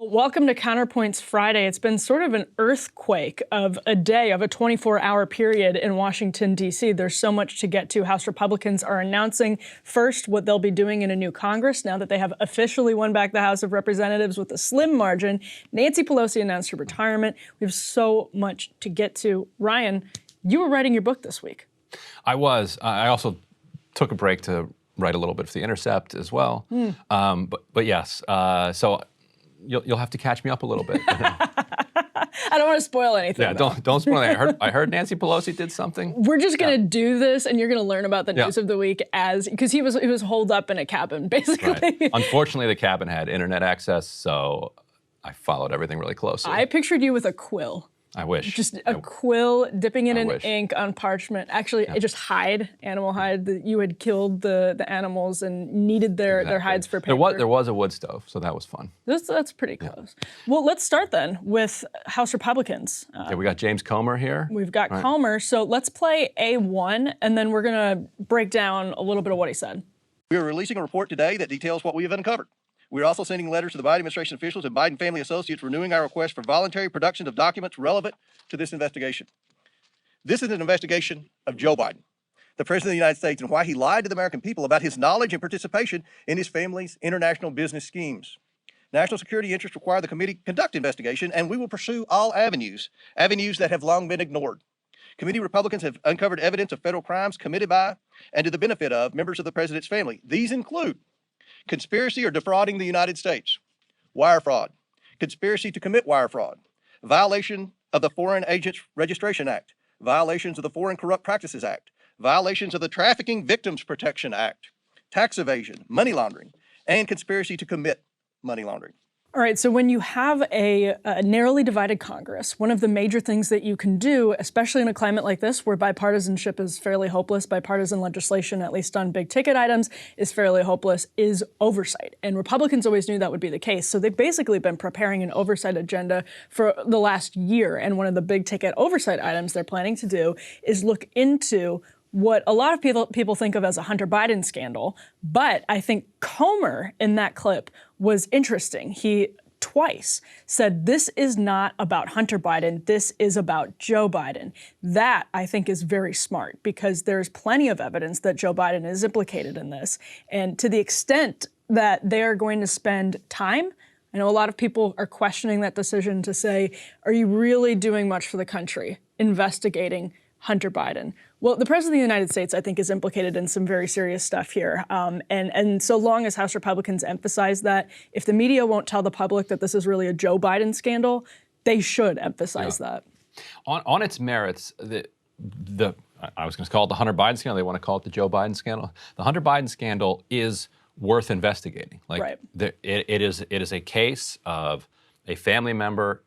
Welcome to Counterpoints Friday. It's been sort of an earthquake of a day, of a 24-hour period in Washington, D.C. There's so much to get to. House Republicans are announcing first what they'll be doing in a new Congress now that they have officially won back the House of Representatives with a slim margin. Nancy Pelosi announced her retirement. We have so much to get to. Ryan, you were writing your book this week. I was. I also took a break to write a little bit for The Intercept as well. But yes, so you'll have to catch me up a little bit. I don't want to spoil anything. Yeah, don't spoil anything. I heard Nancy Pelosi did something. We're just gonna do this, and you're gonna learn about the news of the week because he was holed up in a cabin, basically. Right. Unfortunately, the cabin had internet access, so I followed everything really closely. I pictured you with a quill. I wish. Just a quill dipping it in ink on parchment. Actually, just animal hide. You had killed the animals and needed their hides for paper. There was a wood stove, so that was fun. That's pretty close. Well, let's start then with House Republicans. We got James Comer here. We've got Comer. So let's play A1, and then we're going to break down a little bit of what he said. We are releasing a report today that details what we have uncovered. We are also sending letters to the Biden administration officials and Biden family associates renewing our request for voluntary production of documents relevant to this investigation. This is an investigation of Joe Biden, the President of the United States, and why he lied to the American people about his knowledge and participation in his family's international business schemes. National security interests require the committee conduct investigation, and we will pursue all avenues that have long been ignored. Committee Republicans have uncovered evidence of federal crimes committed by and to the benefit of members of the president's family. These include conspiracy or defrauding the United States, wire fraud, conspiracy to commit wire fraud, violation of the Foreign Agents Registration Act, violations of the Foreign Corrupt Practices Act, violations of the Trafficking Victims Protection Act, tax evasion, money laundering, and conspiracy to commit money laundering. All right, so when you have a narrowly divided Congress, one of the major things that you can do, especially in a climate like this where bipartisanship is fairly hopeless, bipartisan legislation, at least on big ticket items, is fairly hopeless, is oversight. And Republicans always knew that would be the case. So they've basically been preparing an oversight agenda for the last year. And one of the big ticket oversight items they're planning to do is look into what a lot of people think of as a Hunter Biden scandal. But I think Comer in that clip was interesting. He twice said, this is not about Hunter Biden, this is about Joe Biden. That, I think, is very smart because there's plenty of evidence that Joe Biden is implicated in this. And to the extent that they are going to spend time, I know a lot of people are questioning that decision to say, are you really doing much for the country investigating Hunter Biden? Well, the President of the United States, I think, is implicated in some very serious stuff here. And so long as House Republicans emphasize that, if the media won't tell the public that this is really a Joe Biden scandal, they should emphasize that. On its merits, I was going to call it the Hunter Biden scandal. They want to call it the Joe Biden scandal. The Hunter Biden scandal is worth investigating. It is a case of a family member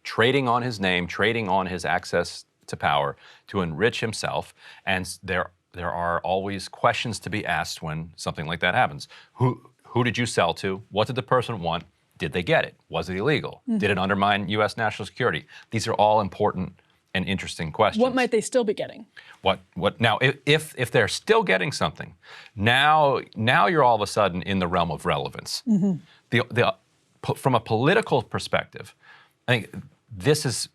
trading on his name, trading on his access to power to enrich himself, and there are always questions to be asked when something like that happens. Who did you sell to? What did the person want? Did they get it? Was it illegal? Did it undermine U.S. national security? These are all important and interesting questions. What might they still be getting? What now? If they're still getting something, now you're all of a sudden in the realm of relevance. From a political perspective, I think this is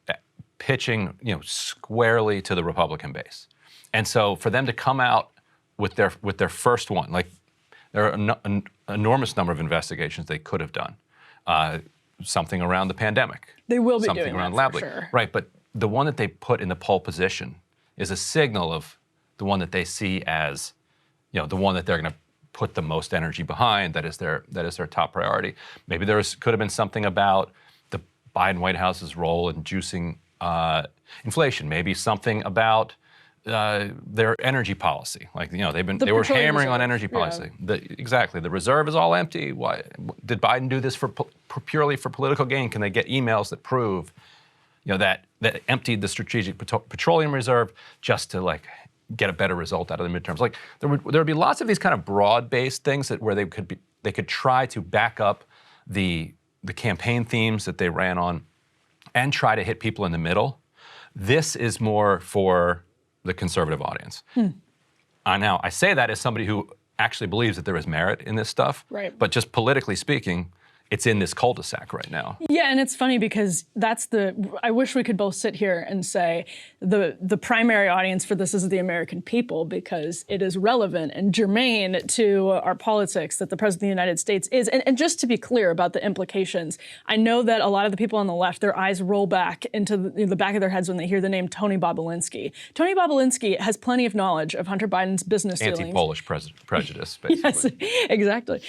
pitching, squarely to the Republican base. And so for them to come out with their first one, like there are an enormous number of investigations they could have done. Something around the pandemic. They will be something doing around that lab for leak. sure. Right, but the one that they put in the pole position is a signal of the one that they see as, the one that they're going to put the most energy behind, that is their top priority. Maybe could have been something about the Biden White House's role in juicing inflation. Maybe something about their energy policy. They were hammering on energy policy. Exactly. The reserve is all empty. Why did Biden do this purely for political gain? Can they get emails that prove, that emptied the strategic petroleum reserve just to get a better result out of the midterms? There would be lots of these kind of broad-based things where they could try to back up the campaign themes that they ran on and try to hit people in the middle. This is more for the conservative audience. Now, I say that as somebody who actually believes that there is merit in this stuff. Right. But just politically speaking, it's in this cul-de-sac right now. Yeah, and it's funny because I wish we could both sit here and say the primary audience for this is the American people, because it is relevant and germane to our politics that the President of the United States is. And just to be clear about the implications, I know that a lot of the people on the left, their eyes roll back into the back of their heads when they hear the name Tony Bobulinski. Tony Bobulinski has plenty of knowledge of Hunter Biden's business dealings. Anti-Polish prejudice, basically. Yes, exactly.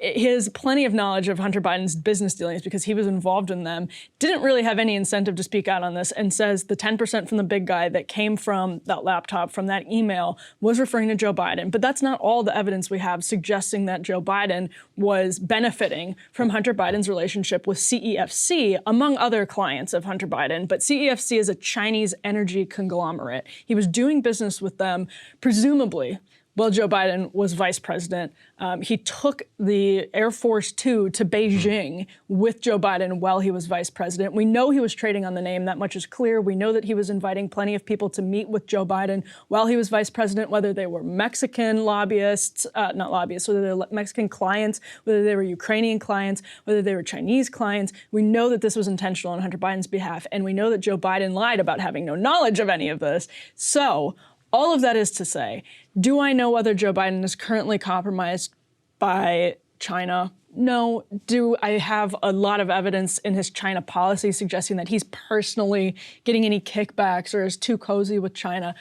He has plenty of knowledge of Hunter Biden's business dealings because he was involved in them, didn't really have any incentive to speak out on this, and says the 10% from the big guy that came from that laptop, from that email, was referring to Joe Biden. But that's not all the evidence we have suggesting that Joe Biden was benefiting from Hunter Biden's relationship with CEFC, among other clients of Hunter Biden. But CEFC is a Chinese energy conglomerate. He was doing business with them, presumably, while Joe Biden was vice president. He took the Air Force Two to Beijing with Joe Biden while he was vice president. We know he was trading on the name. That much is clear. We know that he was inviting plenty of people to meet with Joe Biden while he was vice president, whether they were Mexican lobbyists, not lobbyists, whether they were Mexican clients, whether they were Ukrainian clients, whether they were Chinese clients. We know that this was intentional on Hunter Biden's behalf, and we know that Joe Biden lied about having no knowledge of any of this. So all of that is to say, do I know whether Joe Biden is currently compromised by China? No. Do I have a lot of evidence in his China policy suggesting that he's personally getting any kickbacks or is too cozy with China?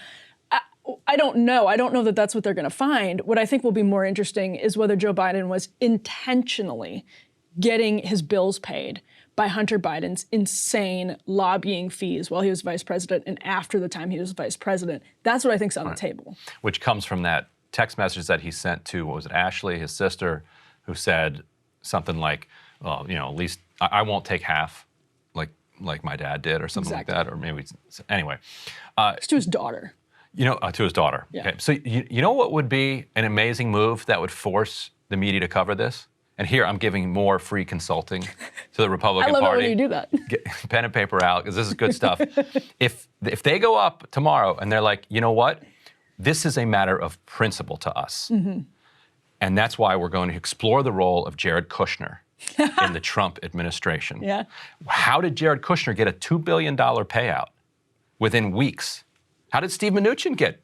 I don't know. I don't know that that's what they're going to find. What I think will be more interesting is whether Joe Biden was intentionally getting his bills paid by Hunter Biden's insane lobbying fees while he was vice president and after the time he was vice president. That's what I think's on the table. Which comes from that text message that he sent to, what was it, Ashley, his sister, who said something like, well, you know, at least I won't take half like my dad did, or something like that. Or maybe, anyway. It's to his daughter. You know, to his daughter. Yeah. Okay. So you know what would be an amazing move that would force the media to cover this? And here I'm giving more free consulting to the Republican Party. I love it when you do that. Get pen and paper out, because this is good stuff. If they go up tomorrow and they're like, you know what? This is a matter of principle to us. Mm-hmm. And that's why we're going to explore the role of Jared Kushner in the Trump administration. Yeah. How did Jared Kushner get a $2 billion payout within weeks? How did Steve Mnuchin get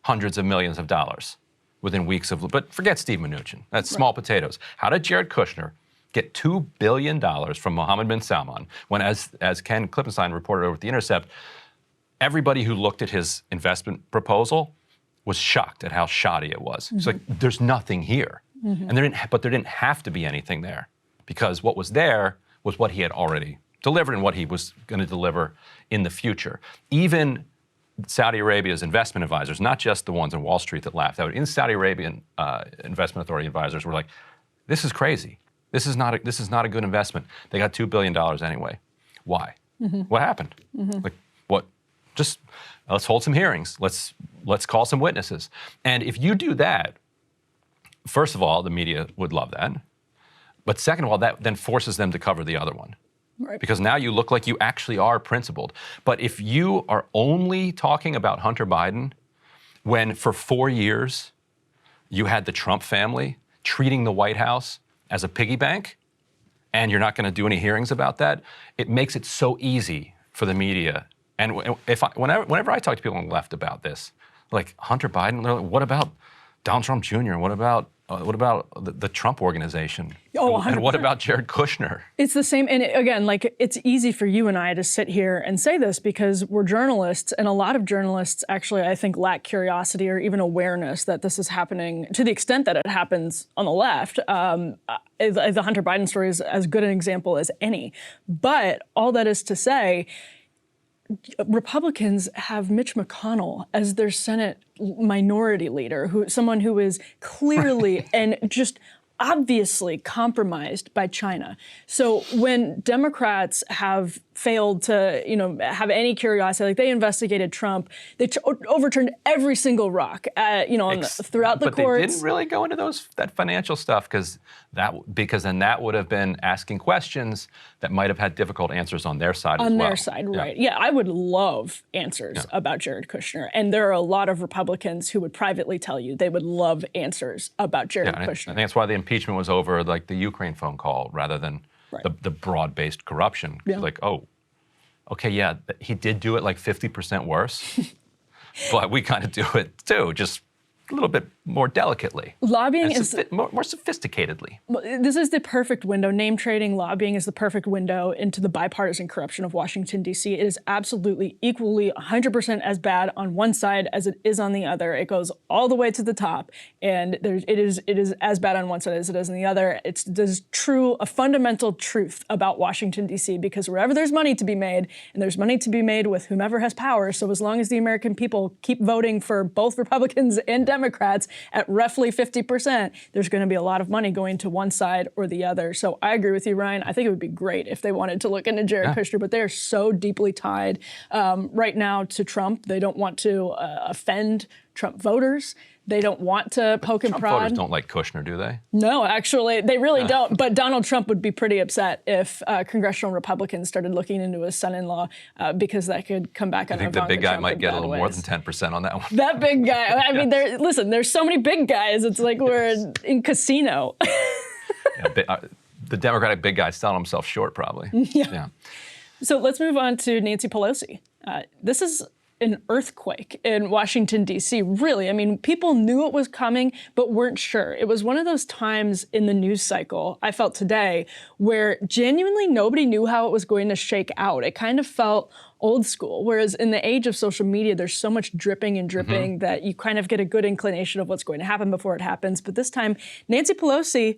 hundreds of millions of dollars within weeks of, but forget Steve Mnuchin, that's small potatoes. How did Jared Kushner get $2 billion from Mohammed bin Salman when, as Ken Klippenstein reported over at The Intercept, everybody who looked at his investment proposal was shocked at how shoddy it was. Mm-hmm. It's like, there's nothing here. Mm-hmm. And there didn't have to be anything there, because what was there was what he had already delivered and what he was going to deliver in the future. Even Saudi Arabia's investment advisors, not just the ones on Wall Street that laughed out, in Saudi Arabian investment authority advisors were like, this is crazy. This is not a good investment. They got $2 billion anyway. Why? Mm-hmm. What happened? Mm-hmm. Like, what? Just let's hold some hearings. Let's call some witnesses. And if you do that, first of all, the media would love that. But second of all, that then forces them to cover the other one. Right. Because now you look like you actually are principled. But if you are only talking about Hunter Biden, when for 4 years you had the Trump family treating the White House as a piggy bank, and you're not going to do any hearings about that, it makes it so easy for the media. And whenever I talk to people on the left about this, like Hunter Biden, they're like, what about Donald Trump Jr.? What about the Trump organization? Oh, 100%. And what about Jared Kushner? It's the same. And again, like, it's easy for you and I to sit here and say this because we're journalists, and a lot of journalists actually, I think, lack curiosity or even awareness that this is happening to the extent that it happens on the left. The Hunter Biden story is as good an example as any. But all that is to say, Republicans have Mitch McConnell as their Senate minority leader, someone who is clearly and just obviously compromised by China. So when Democrats have failed to, have any curiosity, like they investigated Trump, they overturned every single rock, throughout the courts. But they didn't really go into that financial stuff because then that would have been asking questions that might have had difficult answers on their side as well. On their side, right. Yeah, I would love answers about Jared Kushner. And there are a lot of Republicans who would privately tell you they would love answers about Jared Kushner. I think that's why they impeached impeachment was over like the Ukraine phone call rather than Right. the broad-based corruption. Yeah. Like, oh, okay, yeah, he did do it like 50% worse, but we kind of do it too, just a little bit more delicately. Lobbying and is more sophisticatedly. This is the perfect window. Name trading, lobbying is the perfect window into the bipartisan corruption of Washington, D.C. It is absolutely equally 100% as bad on one side as it is on the other. It goes all the way to the top, and it is as bad on one side as it is on the other. There's a fundamental truth about Washington, D.C., because wherever there's money to be made, and there's money to be made with whomever has power, so as long as the American people keep voting for both Republicans and Democrats at roughly 50%, there's going to be a lot of money going to one side or the other. So I agree with you, Ryan. I think it would be great if they wanted to look into Jared Kushner, but they are so deeply tied right now to Trump. They don't want to offend Trump voters. They don't want to poke and Trump prod. voters don't like Kushner, do they? No, actually, they really don't. But Donald Trump would be pretty upset if congressional Republicans started looking into his son-in-law because that could come back on I think Ivanka the big guy Trump might in get a bad little more ways. than 10% on that one. That big guy. I mean, there's so many big guys. It's like we're in casino. The Democratic big guy selling himself short, probably. Yeah. So let's move on to Nancy Pelosi. This is an earthquake in Washington, D.C., really. I mean, people knew it was coming, but weren't sure. It was one of those times in the news cycle, I felt today, where genuinely nobody knew how it was going to shake out. It kind of felt old school, whereas in the age of social media, there's so much dripping and dripping that you kind of get a good inclination of what's going to happen before it happens. But this time, Nancy Pelosi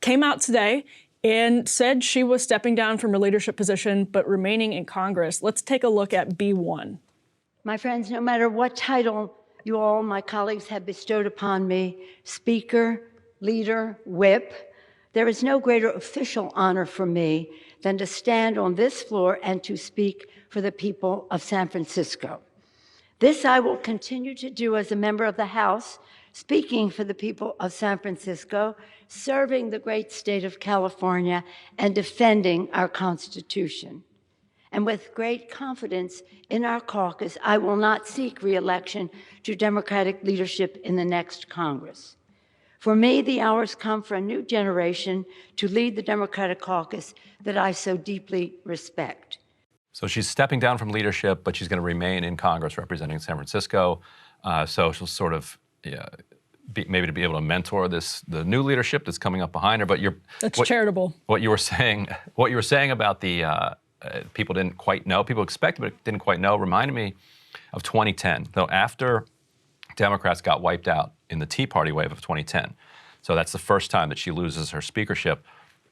came out today and said she was stepping down from her leadership position, but remaining in Congress. Let's take a look at B1. My friends, no matter what title you all, my colleagues, have bestowed upon me, Speaker, Leader, Whip, there is no greater official honor for me than to stand on this floor and to speak for the people of San Francisco. This I will continue to do as a member of the House, speaking for the people of San Francisco, serving the great state of California, and defending our Constitution. And with great confidence in our caucus, I will not seek re-election to Democratic leadership in the next Congress. For me, the hour's come for a new generation to lead the Democratic caucus that I so deeply respect. So she's stepping down from leadership, but she's going to remain in Congress representing San Francisco. So she'll sort of maybe to be able to mentor the new leadership that's coming up behind her. But That's charitable. What you were saying about the people didn't quite know, people expected but didn't quite know, reminded me of 2010. So after Democrats got wiped out in the Tea Party wave of 2010, so that's the first time that she loses her speakership.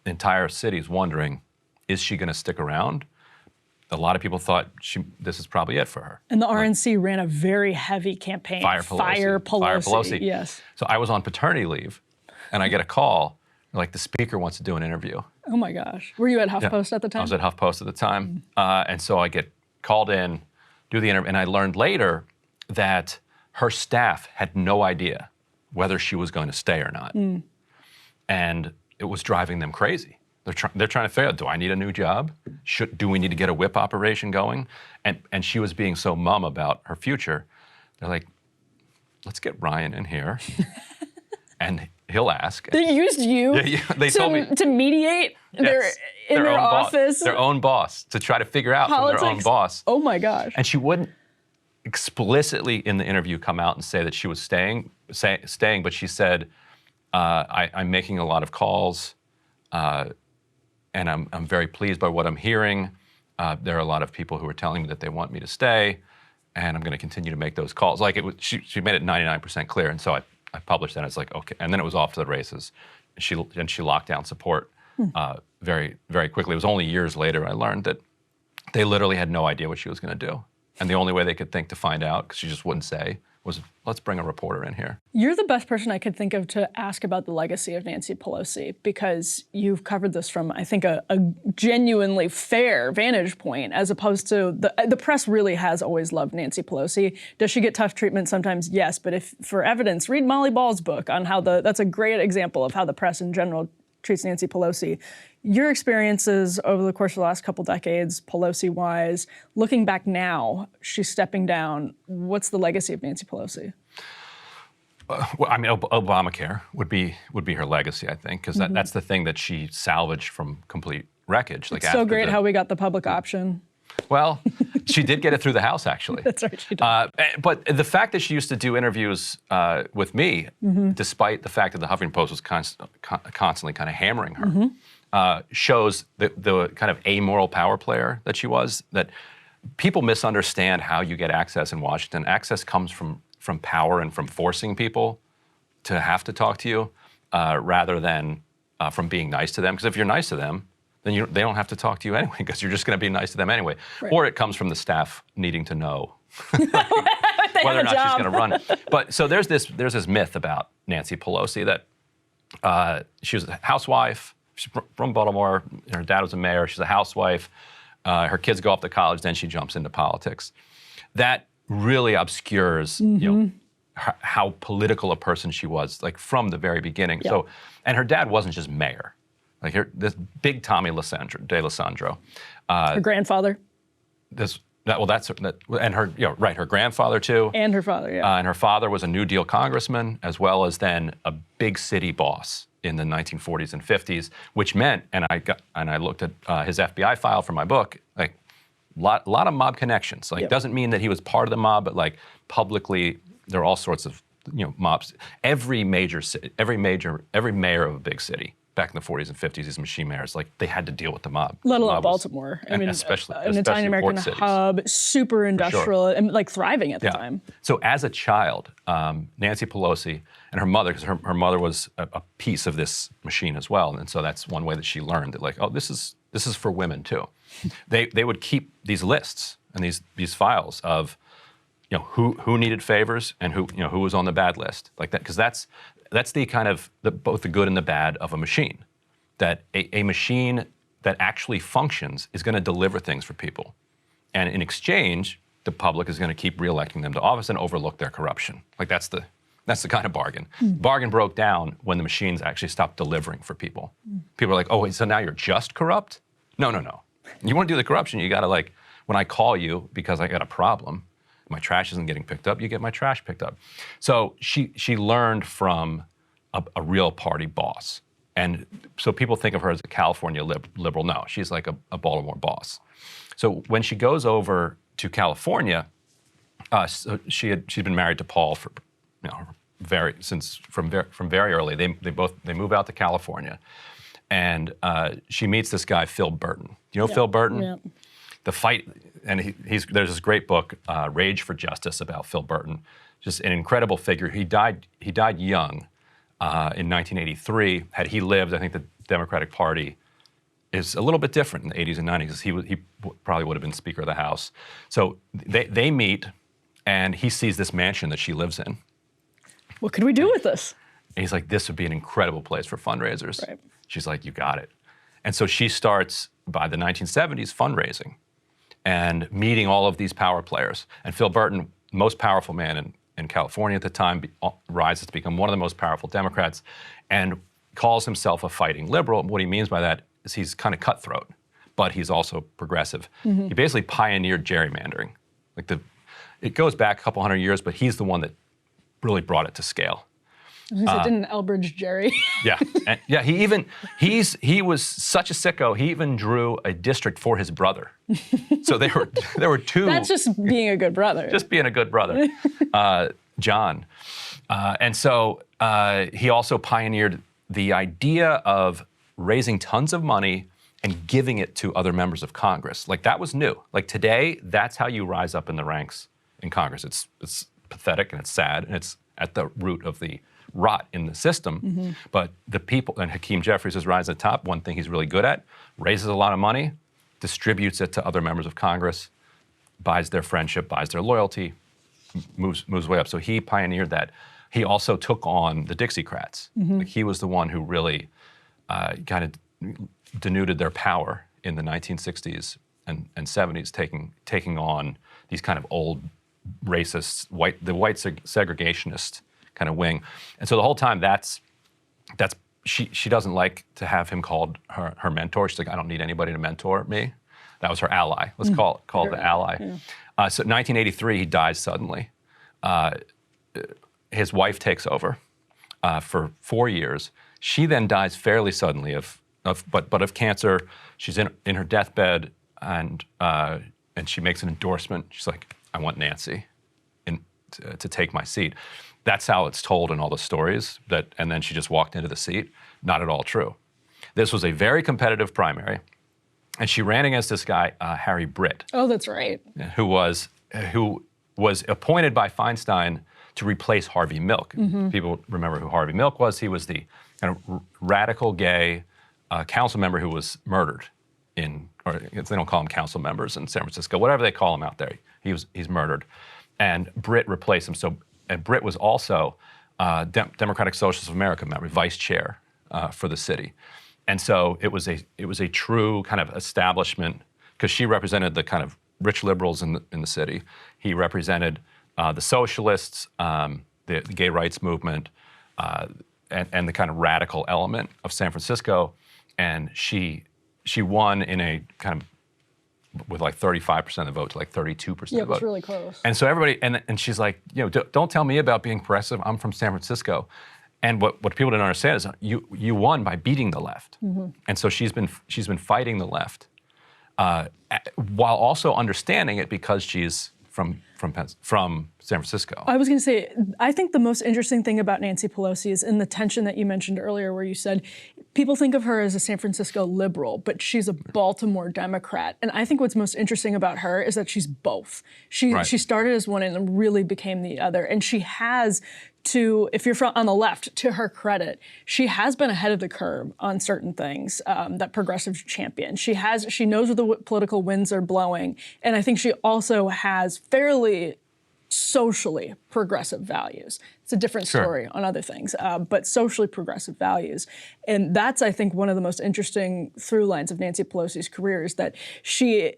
The entire city's wondering, is she going to stick around? A lot of people thought this is probably it for her. And the RNC ran a very heavy campaign. Fire Pelosi. Fire Pelosi. Yes. So I was on paternity leave, and I get a call, like the speaker wants to do an interview. Oh my gosh. Were you at HuffPost at the time? I was at HuffPost at the time. And so I get called in, do the interview, and I learned later that her staff had no idea whether she was going to stay or not. And it was driving them crazy. They're trying to figure out, do I need a new job? Do we need to get a whip operation going? And she was being so mum about her future. They're like, let's get Ryan in here, and he'll ask. They used you they told me, to mediate in their own office. Their own boss, to try to figure out Politics. from their own boss. Oh my gosh. And she wouldn't explicitly in the interview come out and say that she was staying, but she said, I'm making a lot of calls, and I'm very pleased by what I'm hearing. There are a lot of people who are telling me that they want me to stay, and I'm going to continue to make those calls. Like she made it 99% clear, and so I published that. It's like, okay, and then it was off to the races. She locked down support very, very quickly. It was only years later I learned that they literally had no idea what she was going to do, and the only way they could think to find out, because she just wouldn't say, was let's bring a reporter in here. You're the best person I could think of to ask about the legacy of Nancy Pelosi, because you've covered this from, I think, a genuinely fair vantage point, as opposed to the press really has always loved Nancy Pelosi. Does she get tough treatment sometimes? Yes, but if for evidence, read Molly Ball's book on how that's a great example of how the press in general treats Nancy Pelosi. Your experiences over the course of the last couple decades, Pelosi-wise, looking back now, she's stepping down. What's the legacy of Nancy Pelosi? Well, I mean, Obamacare would be her legacy, I think, because that's the thing that she salvaged from complete wreckage. Like It's so after great how we got the public option. Well, she did get it through the House, actually. That's right, she did. But the fact that she used to do interviews with me, despite the fact that the Huffington Post was constantly kind of hammering her, shows the kind of amoral power player that she was, that people misunderstand how you get access in Washington. Access comes from power and from forcing people to have to talk to you rather than from being nice to them. Because if you're nice to them, then they don't have to talk to you anyway, because you're just going to be nice to them anyway. Right. Or it comes from the staff needing to know They whether or have a not she's job. going to run. But so there's this myth about Nancy Pelosi that she was a housewife. She's from Baltimore. Her dad was a mayor. She's a housewife. Her kids go off to college. Then she jumps into politics. That really obscures, how political a person she was, like from the very beginning. Yeah. So, and her dad wasn't just mayor. Like this big Tommy D'Alessandro. Her grandfather And her, her grandfather too. and her father, yeah. And her father was a New Deal congressman, as well as then a big city boss in the 1940s and 50s, which meant, and I looked at his FBI file for my book, like lot of mob connections. Like, Yep. doesn't mean that he was part of the mob, but like publicly, there are all sorts of mobs. Every mayor of a big city back in the 40s and 50s, these machine mayors, like they had to deal with the mob. Let The alone mob was- Baltimore. and especially an Italian American port cities. hub, super industrial, and like thriving at the time. So as a child, Nancy Pelosi and her mother, because her mother was a piece of this machine as well, and so that's one way that she learned that, like, oh, this is for women too. They would keep these lists and these files of who needed favors and who was on the bad list, like that, because that's the kind of both the good and the bad of a machine. That a machine that actually functions is going to deliver things for people, and in exchange, the public is going to keep reelecting them to office and overlook their corruption. Like that's the kind of bargain. Bargain broke down when the machines actually stopped delivering for people. People are like, oh, wait, so now you're just corrupt? No. You want to do the corruption, you got to, like, when I call you because I got a problem, my trash isn't getting picked up, you get my trash picked up. So she learned from a real party boss. And so people think of her as a California liberal. No, she's like a Baltimore boss. So when she goes over to California, so she'd been married to Paul for from very early. They move out to California, and she meets this guy Phil Burton. Do you know Phil Burton? Yeah. The fight, and there's this great book, Rage for Justice, about Phil Burton. Just an incredible figure. He died young in 1983. Had he lived, I think the Democratic Party is a little bit different in the 80s and 90s. He probably would have been Speaker of the House. So they meet, and he sees this mansion that she lives in. What could we do with this? And he's like, this would be an incredible place for fundraisers. Right. She's like, you got it. And so she starts, by the 1970s, fundraising and meeting all of these power players. And Phil Burton, most powerful man in California at the time, rises to become one of the most powerful Democrats and calls himself a fighting liberal. What he means by that is he's kind of cutthroat, but he's also progressive. He basically pioneered gerrymandering. It goes back a couple hundred years, but he's the one that really brought it to scale. Didn't Elbridge Gerry? Yeah, and he was such a sicko. He even drew a district for his brother. So there were two. That's just being a good brother. Just being a good brother, John. And so he also pioneered the idea of raising tons of money and giving it to other members of Congress. Like, that was new. Like, today, that's how you rise up in the ranks in Congress. It's pathetic and it's sad, and it's at the root of the rot in the system. But the people, and Hakeem Jeffries is rising at the top. One thing he's really good at: raises a lot of money, distributes it to other members of Congress, buys their friendship, buys their loyalty, moves way up. So he pioneered that. He also took on the Dixiecrats. Like, he was the one who really kind of denuded their power in the 1960s and 70s, taking on these kind of old racist, white segregationist kind of wing. And so the whole time, she doesn't like to have him called her mentor. She's like, I don't need anybody to mentor me. That was her ally. Let's call it the ally. So 1983, he dies suddenly. his wife takes over for 4 years. She then dies fairly suddenly of cancer. She's in her deathbed, and she makes an endorsement. She's like, "I want Nancy to take my seat." That's how it's told in all the stories. And then she just walked into the seat. Not at all true. This was a very competitive primary, and she ran against this guy, Harry Britt, Oh, that's right. who was appointed by Feinstein to replace Harvey Milk. People remember who Harvey Milk was. He was the kind of radical gay council member who was murdered or they don't call them council members in San Francisco, whatever they call him out there. He's murdered, and Britt replaced him. And Britt was also Democratic Socialists of America member, vice chair for the city, and so it was a true kind of establishment, because she represented the kind of rich liberals in the city. He represented the socialists, the gay rights movement, and the kind of radical element of San Francisco. And she won in a kind of with like 35% of the vote to like 32% of the vote. Yeah, it was really close. And so everybody, and she's like, don't tell me about being progressive. I'm from San Francisco. And what people didn't understand is you won by beating the left. And so she's been fighting the left while also understanding it because she's from San Francisco. I was going to say, I think the most interesting thing about Nancy Pelosi is in the tension that you mentioned earlier, where you said people think of her as a San Francisco liberal, but she's a Baltimore Democrat. And I think what's most interesting about her is that she's both. She started as one and really became the other. And she has if you're on the left, to her credit, she has been ahead of the curve on certain things that progressives champion. She knows where the political winds are blowing, and I think she also has fairly socially progressive values. It's a different story on other things, but socially progressive values. And that's, I think, one of the most interesting through lines of Nancy Pelosi's career is that she,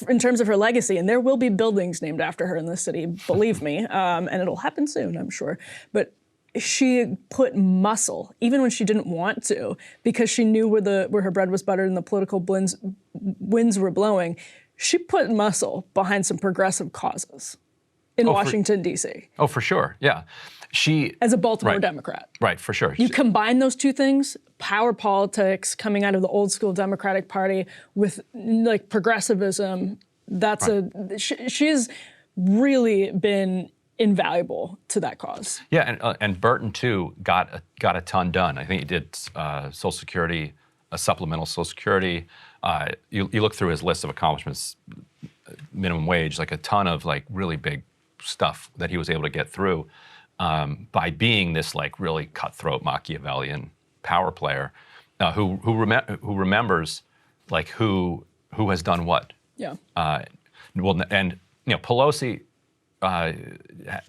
in terms of her legacy, and there will be buildings named after her in this city, believe me, and it'll happen soon, I'm sure, but she put muscle, even when she didn't want to, because she knew where her bread was buttered and the political winds were blowing. She put muscle behind some progressive causes in Washington, D.C. Oh, for sure, yeah. As a Baltimore Democrat. Right, for sure. You combine those two things, power politics coming out of the old school Democratic Party with like progressivism, she's really been invaluable to that cause. Yeah, and Burton too got a ton done. I think he did Social Security, a supplemental Social Security. You look through his list of accomplishments, minimum wage, like a ton of like really big stuff that he was able to get through by being this like really cutthroat Machiavellian power player who remembers like who has done what. Yeah. And Pelosi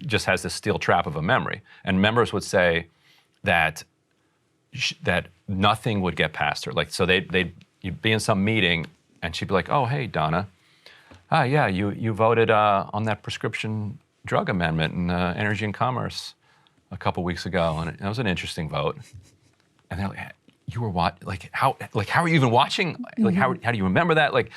just has this steel trap of a memory, and members would say that nothing would get past her. Like so you'd be in some meeting and she'd be like, "Oh, hey, Donna, yeah, you voted on that prescription drug amendment in Energy and Commerce a couple weeks ago, and it was an interesting vote." And they're like, "You were how are you even watching? Like how do you remember that? Like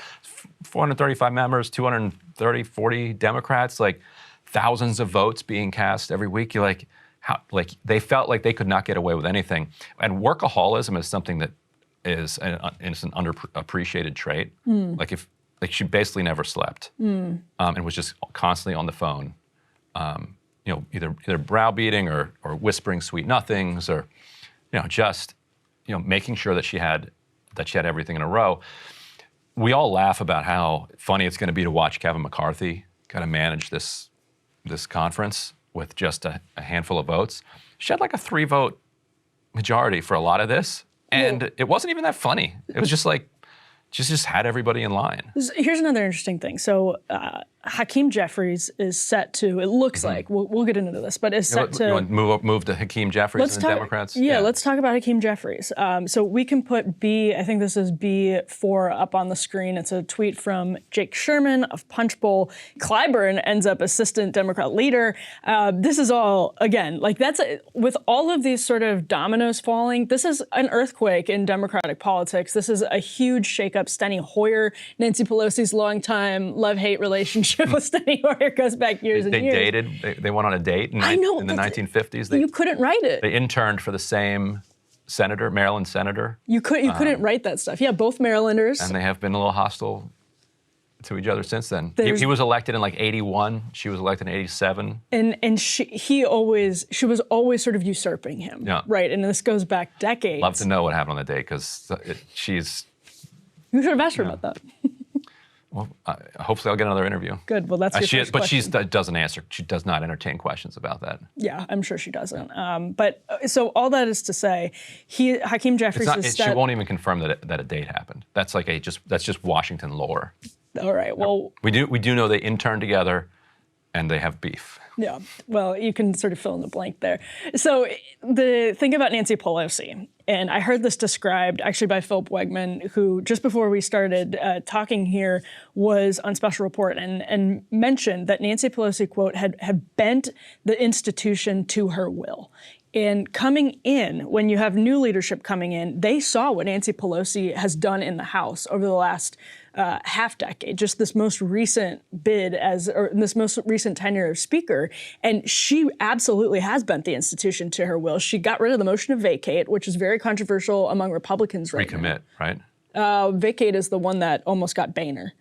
435 members, 40 Democrats, like thousands of votes being cast every week. You're like, how? Like they felt like they could not get away with anything. And workaholism is something that is an underappreciated trait. Like she basically never slept, and was just constantly on the phone, either browbeating or whispering sweet nothings, or just making sure that she had everything in a row. We all laugh about how funny it's going to be to watch Kevin McCarthy kind of manage this conference with just a handful of votes. She had like a 3-vote majority for a lot of this, and it wasn't even that funny. It was just like she just had everybody in line. Here's another interesting thing. So Hakeem Jeffries is set to, it looks like, we'll get into this, but is set to... You want to move to Hakeem Jeffries and the Democrats? Yeah, let's talk about Hakeem Jeffries. So we can put I think this is B4 up on the screen. It's a tweet from Jake Sherman of Punchbowl. Clyburn ends up assistant Democrat leader. This is all, again, like with all of these sort of dominoes falling, this is an earthquake in Democratic politics. This is a huge shakeup up Steny Hoyer, Nancy Pelosi's longtime love-hate relationship with Steny Hoyer goes back years and They years. dated. They went on a date in, I know, in the but 1950s. You couldn't write it. They interned for the same senator, Maryland senator, You couldn't write that stuff. Yeah, both Marylanders. and they have been a little hostile to each other since then. There's- He was elected in like 81. She was elected in 87. And she was always sort of usurping him. Yeah. Right. And this goes back decades. Love to know what happened on the date because she's. You should have asked her about that. Well, hopefully I'll get another interview. Good. Well, that's your first But she question. doesn't answer. She does not entertain questions about that. Yeah, I'm sure she doesn't. So all that is to say, Hakeem Jeffries has She won't even confirm that a date happened. That's like that's just Washington lore. All right. Well, We do know they interned together, and they have beef. yeah. Well, you can sort of fill in the blank there. So the thing about Nancy Pelosi, and I heard this described actually by Philip Wegman, who just before we started talking here was on Special Report and mentioned that Nancy Pelosi, quote, had bent the institution to her will. And coming in, when you have new leadership coming in, they saw what Nancy Pelosi has done in the House over the last half decade, just this most recent this most recent tenure of Speaker. And she absolutely has bent the institution to her will. She got rid of the motion to vacate, which is very controversial among Republicans right Recommit, right? now. Vacate is the one that almost got Boehner.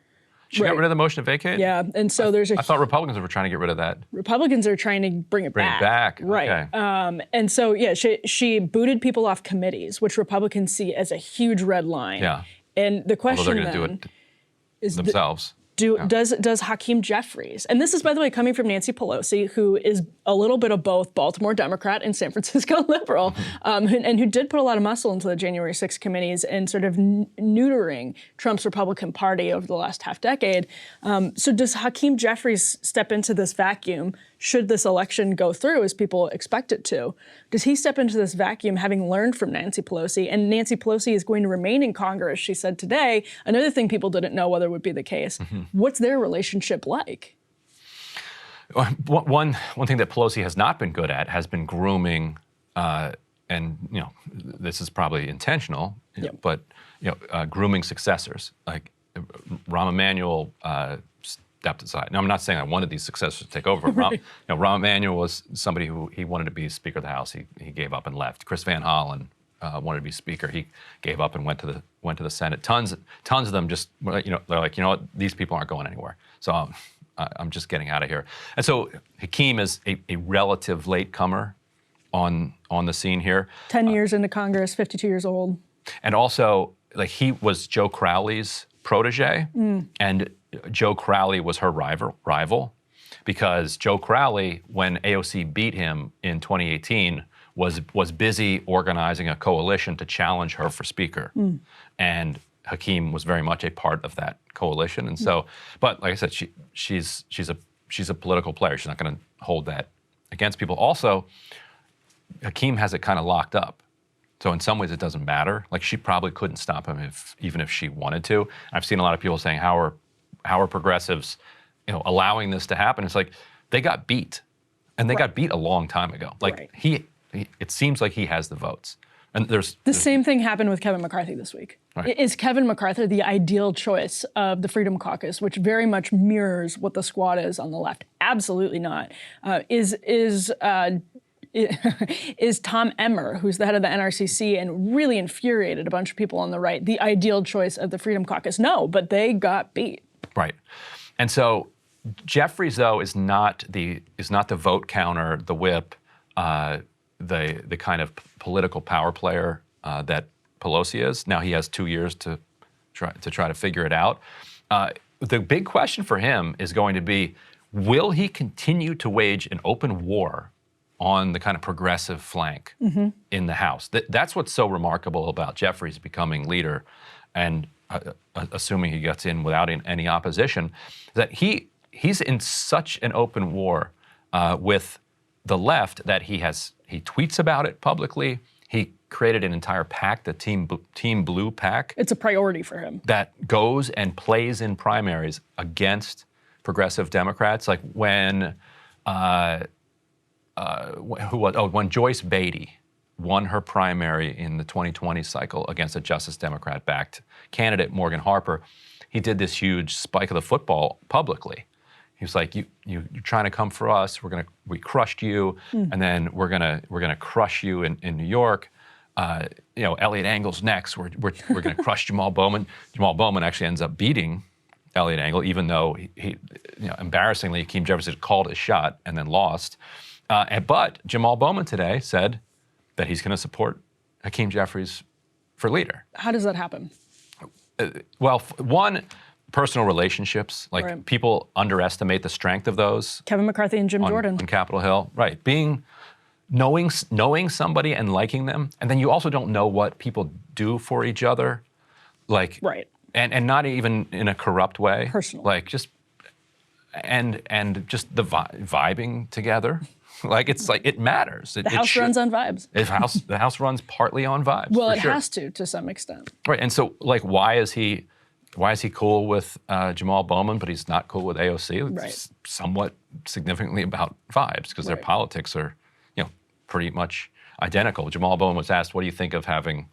She got rid of the motion to vacate? Yeah, and so there's I thought Republicans were trying to get rid of that. Republicans are trying to bring it back. Back. Right. Okay. And so, yeah, she booted people off committees, which Republicans see as a huge red line. Yeah. And the Although question they're going to do then it is, themselves. does Hakeem Jeffries, and this is, by the way, coming from Nancy Pelosi, who is a little bit of both Baltimore Democrat and San Francisco liberal, and who did put a lot of muscle into the January 6th committees and sort of neutering Trump's Republican Party over the last half decade. So does Hakeem Jeffries step into this vacuum should this election go through as people expect it to? Does he step into this vacuum having learned from Nancy Pelosi? And Nancy Pelosi is going to remain in Congress, she said today. Another thing people didn't know whether would be the case. What's their relationship like? One thing that Pelosi has not been good at has been grooming, and this is probably intentional, but grooming successors. Like Rahm Emanuel stepped aside. Now I'm not saying I wanted these successors to take over. But Rahm Emanuel was somebody who he wanted to be Speaker of the House. He gave up and left. Chris Van Hollen wanted to be Speaker. He gave up and went to the Senate. Tons of them just they're like, you know what, these people aren't going anywhere. So I'm just getting out of here. And so Hakeem is a relative latecomer on the scene here. 10 years into Congress, 52 years old. And also, like, he was Joe Crowley's protege, and Joe Crowley was her rival because Joe Crowley, when AOC beat him in 2018, was busy organizing a coalition to challenge her for Speaker. And Hakeem was very much a part of that coalition. And so, but like I said, she's a political player. She's not going to hold that against people. Also, Hakeem has it kind of locked up. So in some ways, it doesn't matter. Like, she probably couldn't stop him even if she wanted to. I've seen a lot of people saying, how are progressives, allowing this to happen? It's like, they got beat, and they got beat a long time ago. Like, it seems like he has the votes. And there's The same thing happened with Kevin McCarthy this week. Right. Is Kevin McCarthy the ideal choice of the Freedom Caucus, which very much mirrors what the squad is on the left? Absolutely not. Is Tom Emmer, who's the head of the NRCC and really infuriated a bunch of people on the right, the ideal choice of the Freedom Caucus? No, but they got beat. Right. And so Jeffries, though, is not the vote counter, the whip, the kind of political power player that Pelosi is. Now he has 2 years to try to figure it out. The big question for him is going to be, will he continue to wage an open war on the kind of progressive flank in the House? That's what's so remarkable about Jeffries becoming leader, and assuming he gets in without any opposition, that he's in such an open war with the left that he tweets about it publicly. He created an entire PAC, the Team Blue PAC. It's a priority for him. That goes and plays in primaries against progressive Democrats. Like when Joyce Beatty won her primary in the 2020 cycle against a Justice Democrat-backed candidate, Morgan Harper, he did this huge spike of the football publicly. He was like, you're trying to come for us. We crushed you, and then we're gonna crush you in New York. Elliot Engel's next. We're gonna crush Jamal Bowman. Jamal Bowman actually ends up beating Elliot Engel, even though he embarrassingly, Hakeem Jeffries called his shot and then lost. But Jamal Bowman today said that he's going to support Hakeem Jeffries for leader. How does that happen? Well, one, personal relationships. Like Right. people underestimate the strength of those. Kevin McCarthy and Jim Jordan. On Capitol Hill, right? Knowing somebody and liking them, and then you also don't know what people do for each other, like Right. and not even in a corrupt way, Personal. like just and just the vibing together, like it's like it matters. The House runs on vibes. The House runs partly on vibes. Well, for it sure. has to some extent. Right, and so like, why is he cool with Jamal Bowman, but he's not cool with AOC? It's Right. somewhat significantly about vibes because their Right. politics are, pretty much identical. Jamal Bowman was asked, "What do you think of having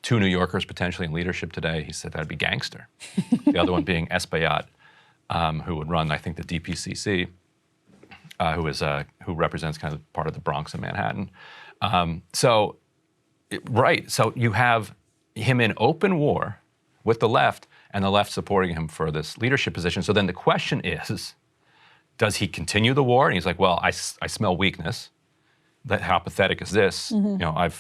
two New Yorkers potentially in leadership today?" He said that'd be gangster. The other one being Espaillat, who would run, I think, the DPCC, who represents kind of part of the Bronx and Manhattan. So you have him in open war with the left, and the left supporting him for this leadership position. So then the question is, does he continue the war? And he's like, well, I smell weakness. How pathetic is this? I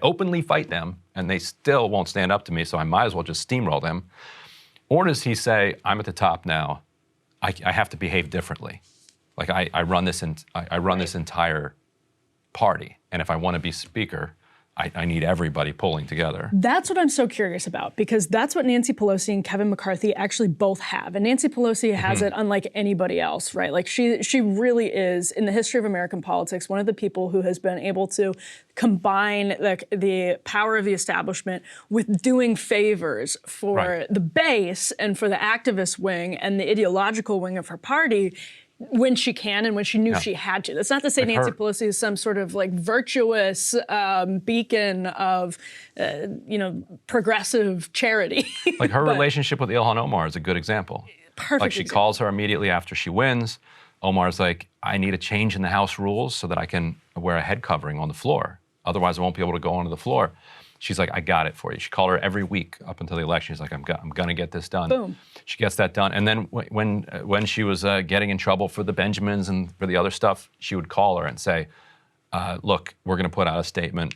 openly fight them, and they still won't stand up to me, so I might as well just steamroll them. Or does he say, I'm at the top now, I have to behave differently? Like I run this entire party, and if I want to be speaker, I need everybody pulling together. That's what I'm so curious about, because that's what Nancy Pelosi and Kevin McCarthy actually both have. And Nancy Pelosi has it unlike anybody else, right? Like she really is, in the history of American politics, one of the people who has been able to combine the power of the establishment with doing favors for Right. the base and for the activist wing and the ideological wing of her party when she can and when she knew she had to. That's not to say Nancy Pelosi is some sort of like virtuous beacon of, progressive charity. Like her relationship with Ilhan Omar is a good example. Perfect Like she example. calls her immediately after she wins. Omar's like, I need a change in the House rules so that I can wear a head covering on the floor. Otherwise, I won't be able to go onto the floor. She's like, I got it for you. She called her every week up until the election. She's like, I'm going to get this done. Boom. She gets that done. And then when she was getting in trouble for the Benjamins and for the other stuff, she would call her and say, look, we're going to put out a statement.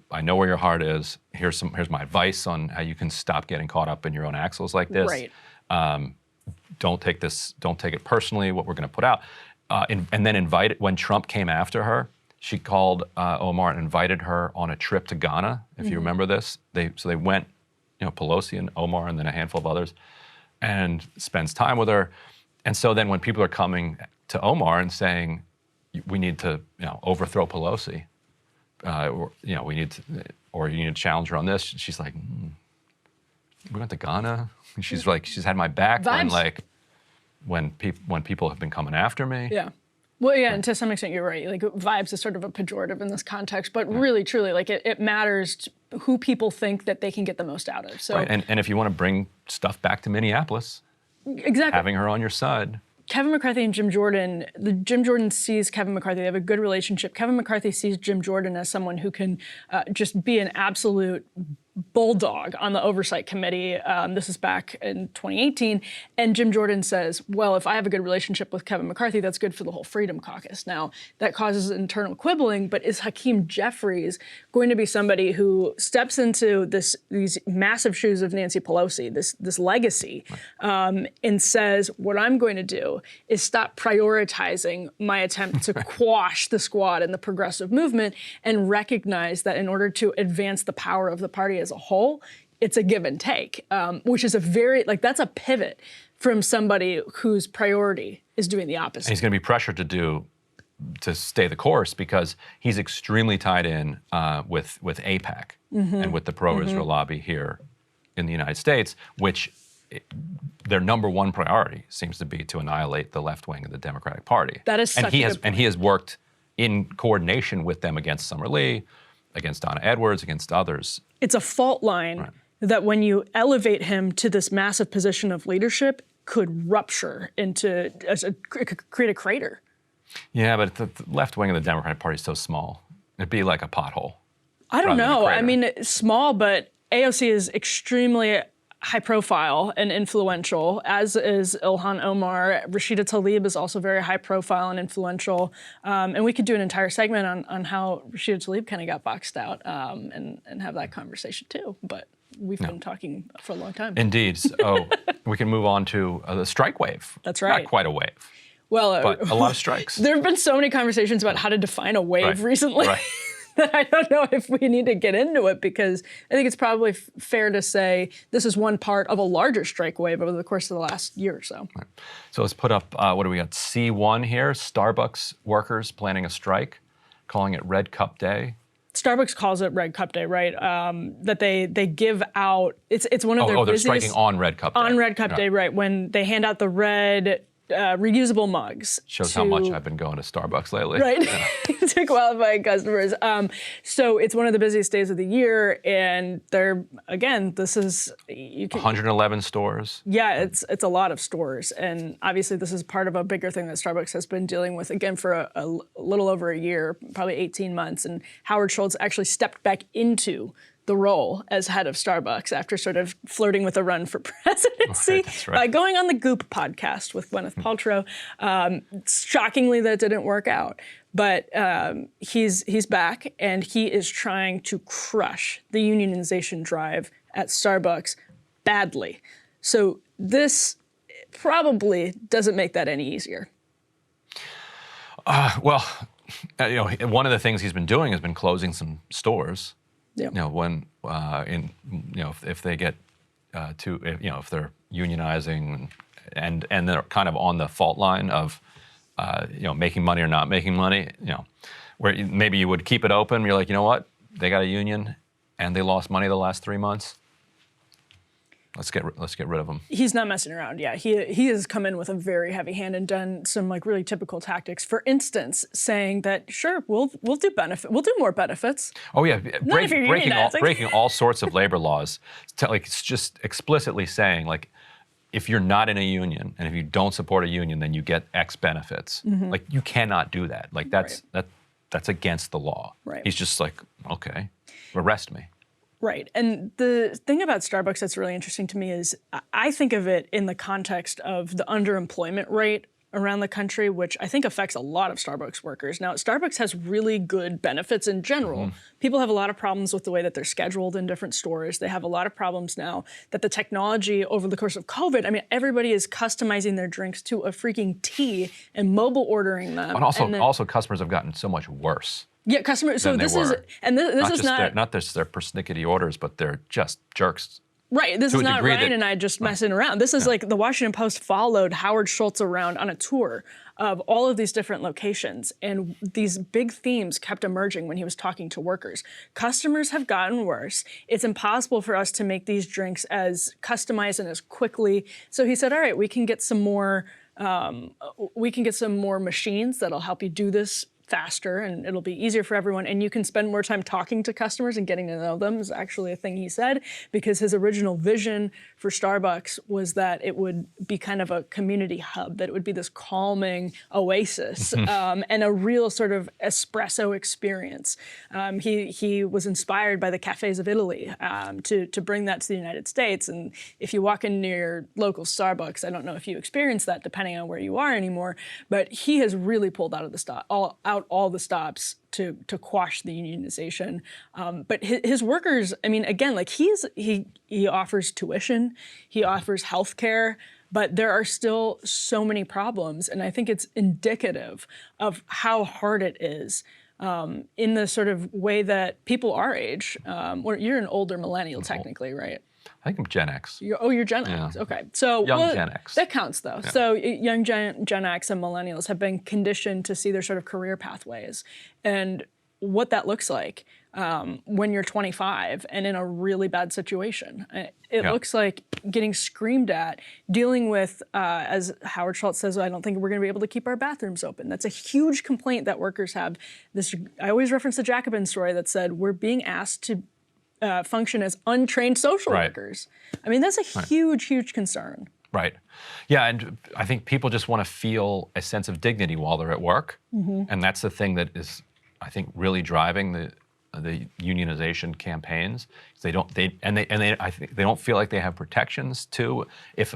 I know where your heart is. Here's my advice on how you can stop getting caught up in your own axles like this. Right. Don't take it personally, what we're going to put out. And then when Trump came after her, she called Omar and invited her on a trip to Ghana, if you remember this. They went, Pelosi and Omar and then a handful of others, and spends time with her. And so then when people are coming to Omar and saying, we need to overthrow Pelosi, we need to, or you need to challenge her on this, she's like, we went to Ghana. She's like, she's had my back when people have been coming after me. Yeah. Well, yeah, and to some extent, you're right. Like, vibes is sort of a pejorative in this context, but really, truly, like, it matters who people think that they can get the most out of. So, Right. And if you want to bring stuff back to Minneapolis, exactly. having her on your side. Kevin McCarthy and Jim Jordan, Jim Jordan sees Kevin McCarthy. They have a good relationship. Kevin McCarthy sees Jim Jordan as someone who can just be an absolute bulldog on the oversight committee. This is back in 2018. And Jim Jordan says, well, if I have a good relationship with Kevin McCarthy, that's good for the whole Freedom Caucus. Now, that causes internal quibbling, but is Hakeem Jeffries going to be somebody who steps into these massive shoes of Nancy Pelosi, this legacy, and says, what I'm going to do is stop prioritizing my attempt to quash the squad and the progressive movement and recognize that in order to advance the power of the party as a whole, it's a give and take, which is that's a pivot from somebody whose priority is doing the opposite. And he's going to be pressured to stay the course because he's extremely tied in with AIPAC and with the pro-Israel lobby here in the United States, which their number one priority seems to be to annihilate the left wing of the Democratic Party. That is such a good point. And he has worked in coordination with them against Summer Lee, against Donna Edwards, against others. It's a fault line that when you elevate him to this massive position of leadership could rupture into, create a crater. Yeah, but the left wing of the Democratic Party is so small. It'd be like a pothole. I don't rather than a know. I crater. mean, small, but AOC is extremely high profile and influential, as is Ilhan Omar. Rashida Tlaib is also very high profile and influential. And we could do an entire segment on how Rashida Tlaib kind of got boxed out and have that conversation too. But we've been talking for a long time. Indeed. So we can move on to the strike wave. That's right. Not quite a wave, Well, but a lot of strikes. there have been so many conversations about how to define a wave Right. recently. Right. That I don't know if we need to get into it, because I think it's probably fair to say this is one part of a larger strike wave over the course of the last year or so. So let's put up, what do we got? C1 here, Starbucks workers planning a strike, calling it Red Cup Day. Starbucks calls it Red Cup Day, right? That they give out. It's one of their they're busiest striking on Red Cup Day. on Red Cup Yeah. Day, right? When they hand out the red reusable mugs. Shows how much I've been going to Starbucks lately. Right, to qualifying customers. So it's one of the busiest days of the year, and this is, you can, 111 stores. yeah, it's a lot of stores, and obviously this is part of a bigger thing that Starbucks has been dealing with, again, for a little over a year, probably 18 months, and Howard Schultz actually stepped back into the role as head of Starbucks after sort of flirting with a run for presidency that's right. by going on the Goop podcast with Gwyneth Paltrow. Shockingly, that didn't work out. But he's back, and he is trying to crush the unionization drive at Starbucks badly. So this probably doesn't make that any easier. Well, one of the things he's been doing has been closing some stores. Yeah. When if they get if they're unionizing and they're kind of on the fault line of making money or not making money, where maybe you would keep it open. You're like, you know what, they got a union and they lost money the last 3 months. Let's get rid of them. He's not messing around. Yeah, he has come in with a very heavy hand and done some like really typical tactics. For instance, saying that sure, we'll do more benefits. Oh yeah, if you're unionizing. breaking all sorts of labor laws. It's just explicitly saying like, if you're not in a union and if you don't support a union, then you get X benefits. Like you cannot do that. Like that's against the law. Right. He's just like, okay, arrest me. Right. And the thing about Starbucks that's really interesting to me is I think of it in the context of the underemployment rate around the country, which I think affects a lot of Starbucks workers. Now, Starbucks has really good benefits in general. People have a lot of problems with the way that they're scheduled in different stores. They have a lot of problems now that the technology over the course of COVID, I mean, everybody is customizing their drinks to a freaking T and mobile ordering them. And also customers have gotten so much worse. Yeah, customers. So than they this is, were. and this is not just their persnickety orders, but they're just jerks. Right, this to is a not degree Ryan that- and I just messing around. This is like the Washington Post followed Howard Schultz around on a tour of all of these different locations, and these big themes kept emerging when he was talking to workers. Customers have gotten worse. It's impossible for us to make these drinks as customized and as quickly. So he said, all right, we can get some more machines that'll help you do this faster, and it'll be easier for everyone, and you can spend more time talking to customers and getting to know them is actually a thing he said, because his original vision for Starbucks was that it would be kind of a community hub, that it would be this calming oasis and a real sort of espresso experience. He was inspired by the cafes of Italy to bring that to the United States, and if you walk in your local Starbucks, I don't know if you experience that depending on where you are anymore, but he has really pulled out of the all the stops to quash the unionization. But his workers, I mean, again, like he offers tuition, he offers health care, but there are still so many problems. And I think it's indicative of how hard it is in the sort of way that people our age, you're an older millennial technically, right? I think I'm Gen X. You're Gen X. Okay. So Young Gen X. That counts though. Yeah. So young Gen X and millennials have been conditioned to see their sort of career pathways and what that looks like. when you're 25 and in a really bad situation. It looks like getting screamed at, dealing with, as Howard Schultz says, I don't think we're going to be able to keep our bathrooms open. That's a huge complaint that workers have. I always reference the Jacobin story that said we're being asked to function as untrained social workers. I mean, that's a huge, huge concern. Right. Yeah, and I think people just want to feel a sense of dignity while they're at work, and that's the thing that is, I think, really driving the unionization campaigns. I think they don't feel like they have protections too. If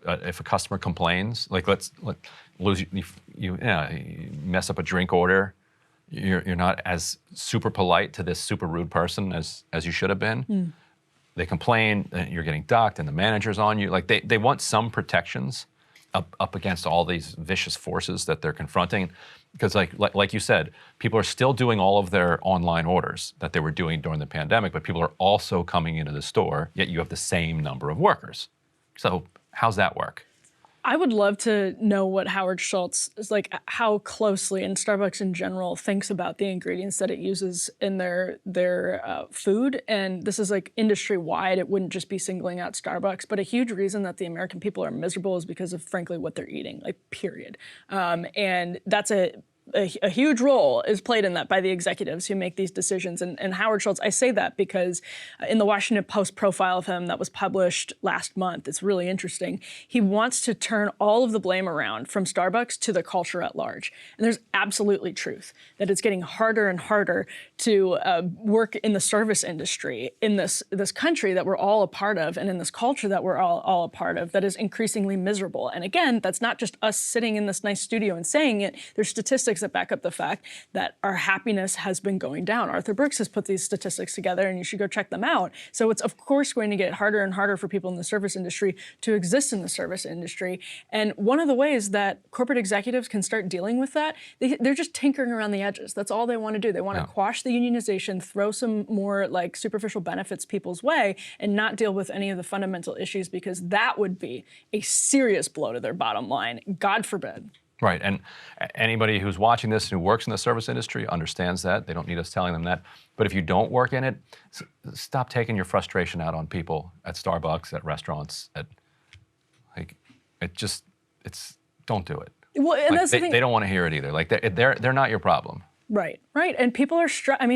a customer complains, like let's lose you mess up a drink order, you're not as super polite to this super rude person as you should have been. They complain, you're getting docked, and the manager's on you. Like they want some protections up against all these vicious forces that they're confronting. Because like you said, people are still doing all of their online orders that they were doing during the pandemic, but people are also coming into the store, yet you have the same number of workers. So how's that work? I would love to know what Howard Schultz is like, how closely, and Starbucks in general, thinks about the ingredients that it uses in their food. And this is like industry-wide. It wouldn't just be singling out Starbucks, but a huge reason that the American people are miserable is because of, frankly, what they're eating, like, period. And that's a huge role is played in that by the executives who make these decisions. And Howard Schultz, I say that because in the Washington Post profile of him that was published last month, it's really interesting. He wants to turn all of the blame around from Starbucks to the culture at large. And there's absolutely truth that it's getting harder and harder to work in the service industry in this country that we're all a part of, and in this culture that we're all a part of that is increasingly miserable. And again, that's not just us sitting in this nice studio and saying it. There's statistics that back up the fact that our happiness has been going down. Arthur Brooks has put these statistics together, and you should go check them out. So it's of course going to get harder and harder for people in the service industry to exist in the service industry. And one of the ways that corporate executives can start dealing with that, they're just tinkering around the edges. That's all they want to do. They want to quash the unionization, throw some more like superficial benefits people's way, and not deal with any of the fundamental issues, because that would be a serious blow to their bottom line. God forbid. Right, and anybody who's watching this who works in the service industry understands that. They don't need us telling them that. But if you don't work in it, stop taking your frustration out on people at Starbucks, at restaurants, don't do it. Well, and that's the thing. They don't want to hear it either. Like they're not your problem. Right. And people are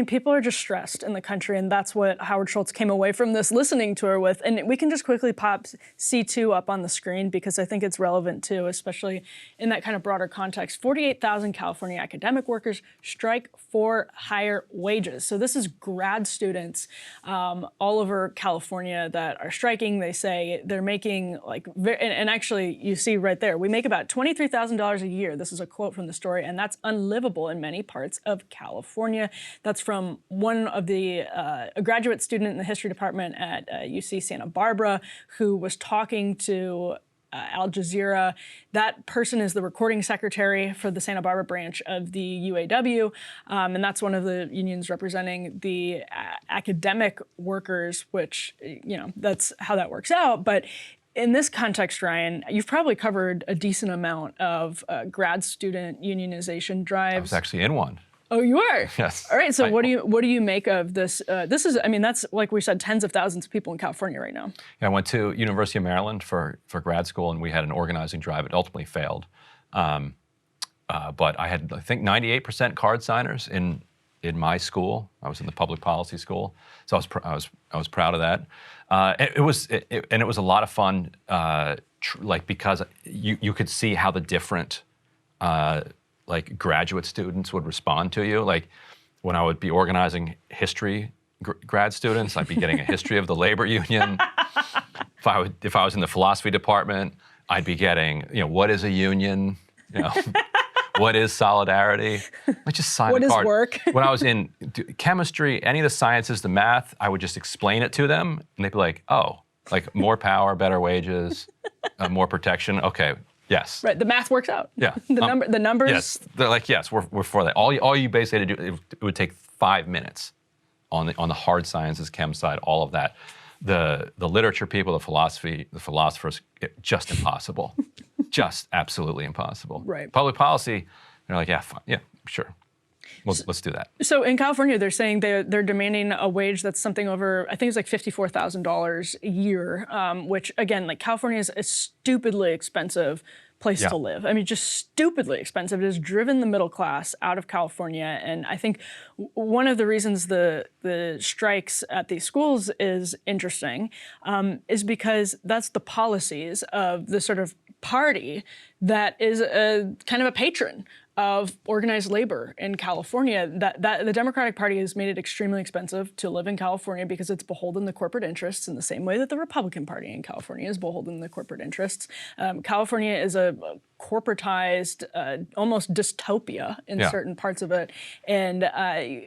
people are just stressed in the country, and that's what Howard Schultz came away from this listening tour with. And we can just quickly pop C2 up on the screen because I think it's relevant too, especially in that kind of broader context. 48,000 California academic workers strike for higher wages. So this is grad students all over California that are striking. They say they're making and actually you see right there, we make about $23,000 a year. This is a quote from the story, and that's unlivable in many parts of California. That's from one of a graduate student in the history department at UC Santa Barbara who was talking to Al Jazeera. That person is the recording secretary for the Santa Barbara branch of the UAW, and that's one of the unions representing the academic workers, which, that's how that works out. But in this context, Ryan, you've probably covered a decent amount of grad student unionization drives. I was actually in one. Oh, you are? Yes. All right. So what do you make of this? This is, that's like we said, tens of thousands of people in California right now. Yeah, I went to University of Maryland for grad school, and we had an organizing drive. It ultimately failed, but I had, I think, 98% card signers in my school. I was in the public policy school, so I was proud of that. It was a lot of fun, because you could see how the different graduate students would respond to you. Like when I would be organizing history grad students, I'd be getting a history of the labor union. If I was in the philosophy department, I'd be getting, what is a union? What is solidarity? Just sign a card. What is work? When I was in chemistry, any of the sciences, the math, I would just explain it to them, and they'd be like, "Oh, like more power, better wages, more protection." Okay. Yes. Right. The math works out. Yeah. The numbers. Yes. They're like, yes, we're for that. All you basically had to do, it would take 5 minutes on the hard sciences, chem side, all of that. The literature people, the philosophers, just impossible. Just absolutely impossible. Right. Public policy, they're like, yeah, fine, yeah, sure. Well, let's do that. So in California, they're saying they're demanding a wage that's something over, I think it's like $54,000 a year, which again, like California is a stupidly expensive place to live. I mean, just stupidly expensive. It has driven the middle class out of California. And I think one of the reasons the strikes at these schools is interesting is because that's the policies of the sort of party that is a kind of a patron of organized labor in California. That the Democratic Party has made it extremely expensive to live in California because it's beholden to corporate interests in the same way that the Republican Party in California is beholden to corporate interests. California is a corporatized, almost dystopia in certain parts of it. And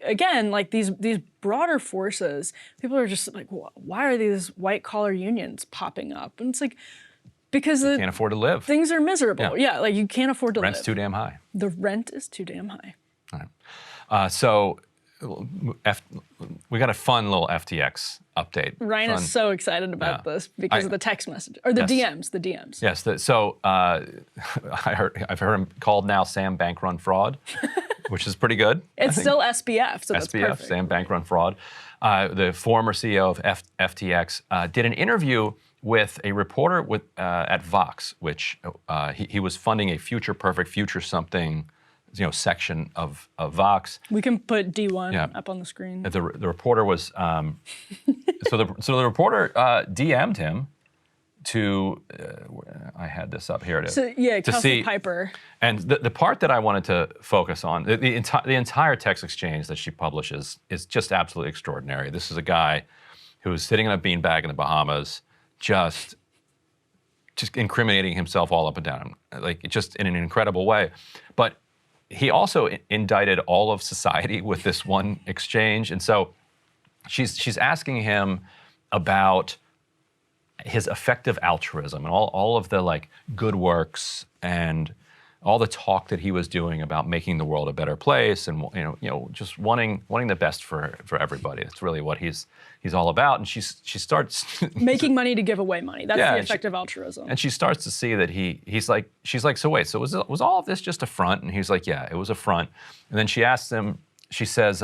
again, like these broader forces, people are just like, why are these white collar unions popping up? And it's like, because You can't afford to live. things are miserable. Yeah, like you can't afford to Rent's live. too damn high. The rent is too damn high. All right. So we got a fun little FTX update. Ryan Fun. is so excited about this because of the text message or the DMs. The DMs. Yes. I've heard him called now Sam Bank Run Fraud, which is pretty good. It's still SBF, so that's SBF, perfect. Sam Bank Run Fraud. The former CEO of FTX did an interview with a reporter at Vox, which he was funding a Future Perfect, Future Something, section of Vox. We can put D1 up on the screen. The reporter was so the reporter DM'd him to I had this up here So yeah, Kelsey Piper. And the part that I wanted to focus on, the entire text exchange that she publishes is just absolutely extraordinary. This is a guy who is sitting in a beanbag in the Bahamas, just incriminating himself all up and down, like just in an incredible way. But he also indicted all of society with this one exchange. And so she's asking him about his effective altruism and all of the like good works and all the talk that he was doing about making the world a better place and just wanting the best for everybody. That's really what he's all about. And she starts making money to give away money. That's the effective altruism. And she starts to see that she's like, so wait, so was all of this just a front? And he's like, yeah, it was a front. And then she asks him, she says,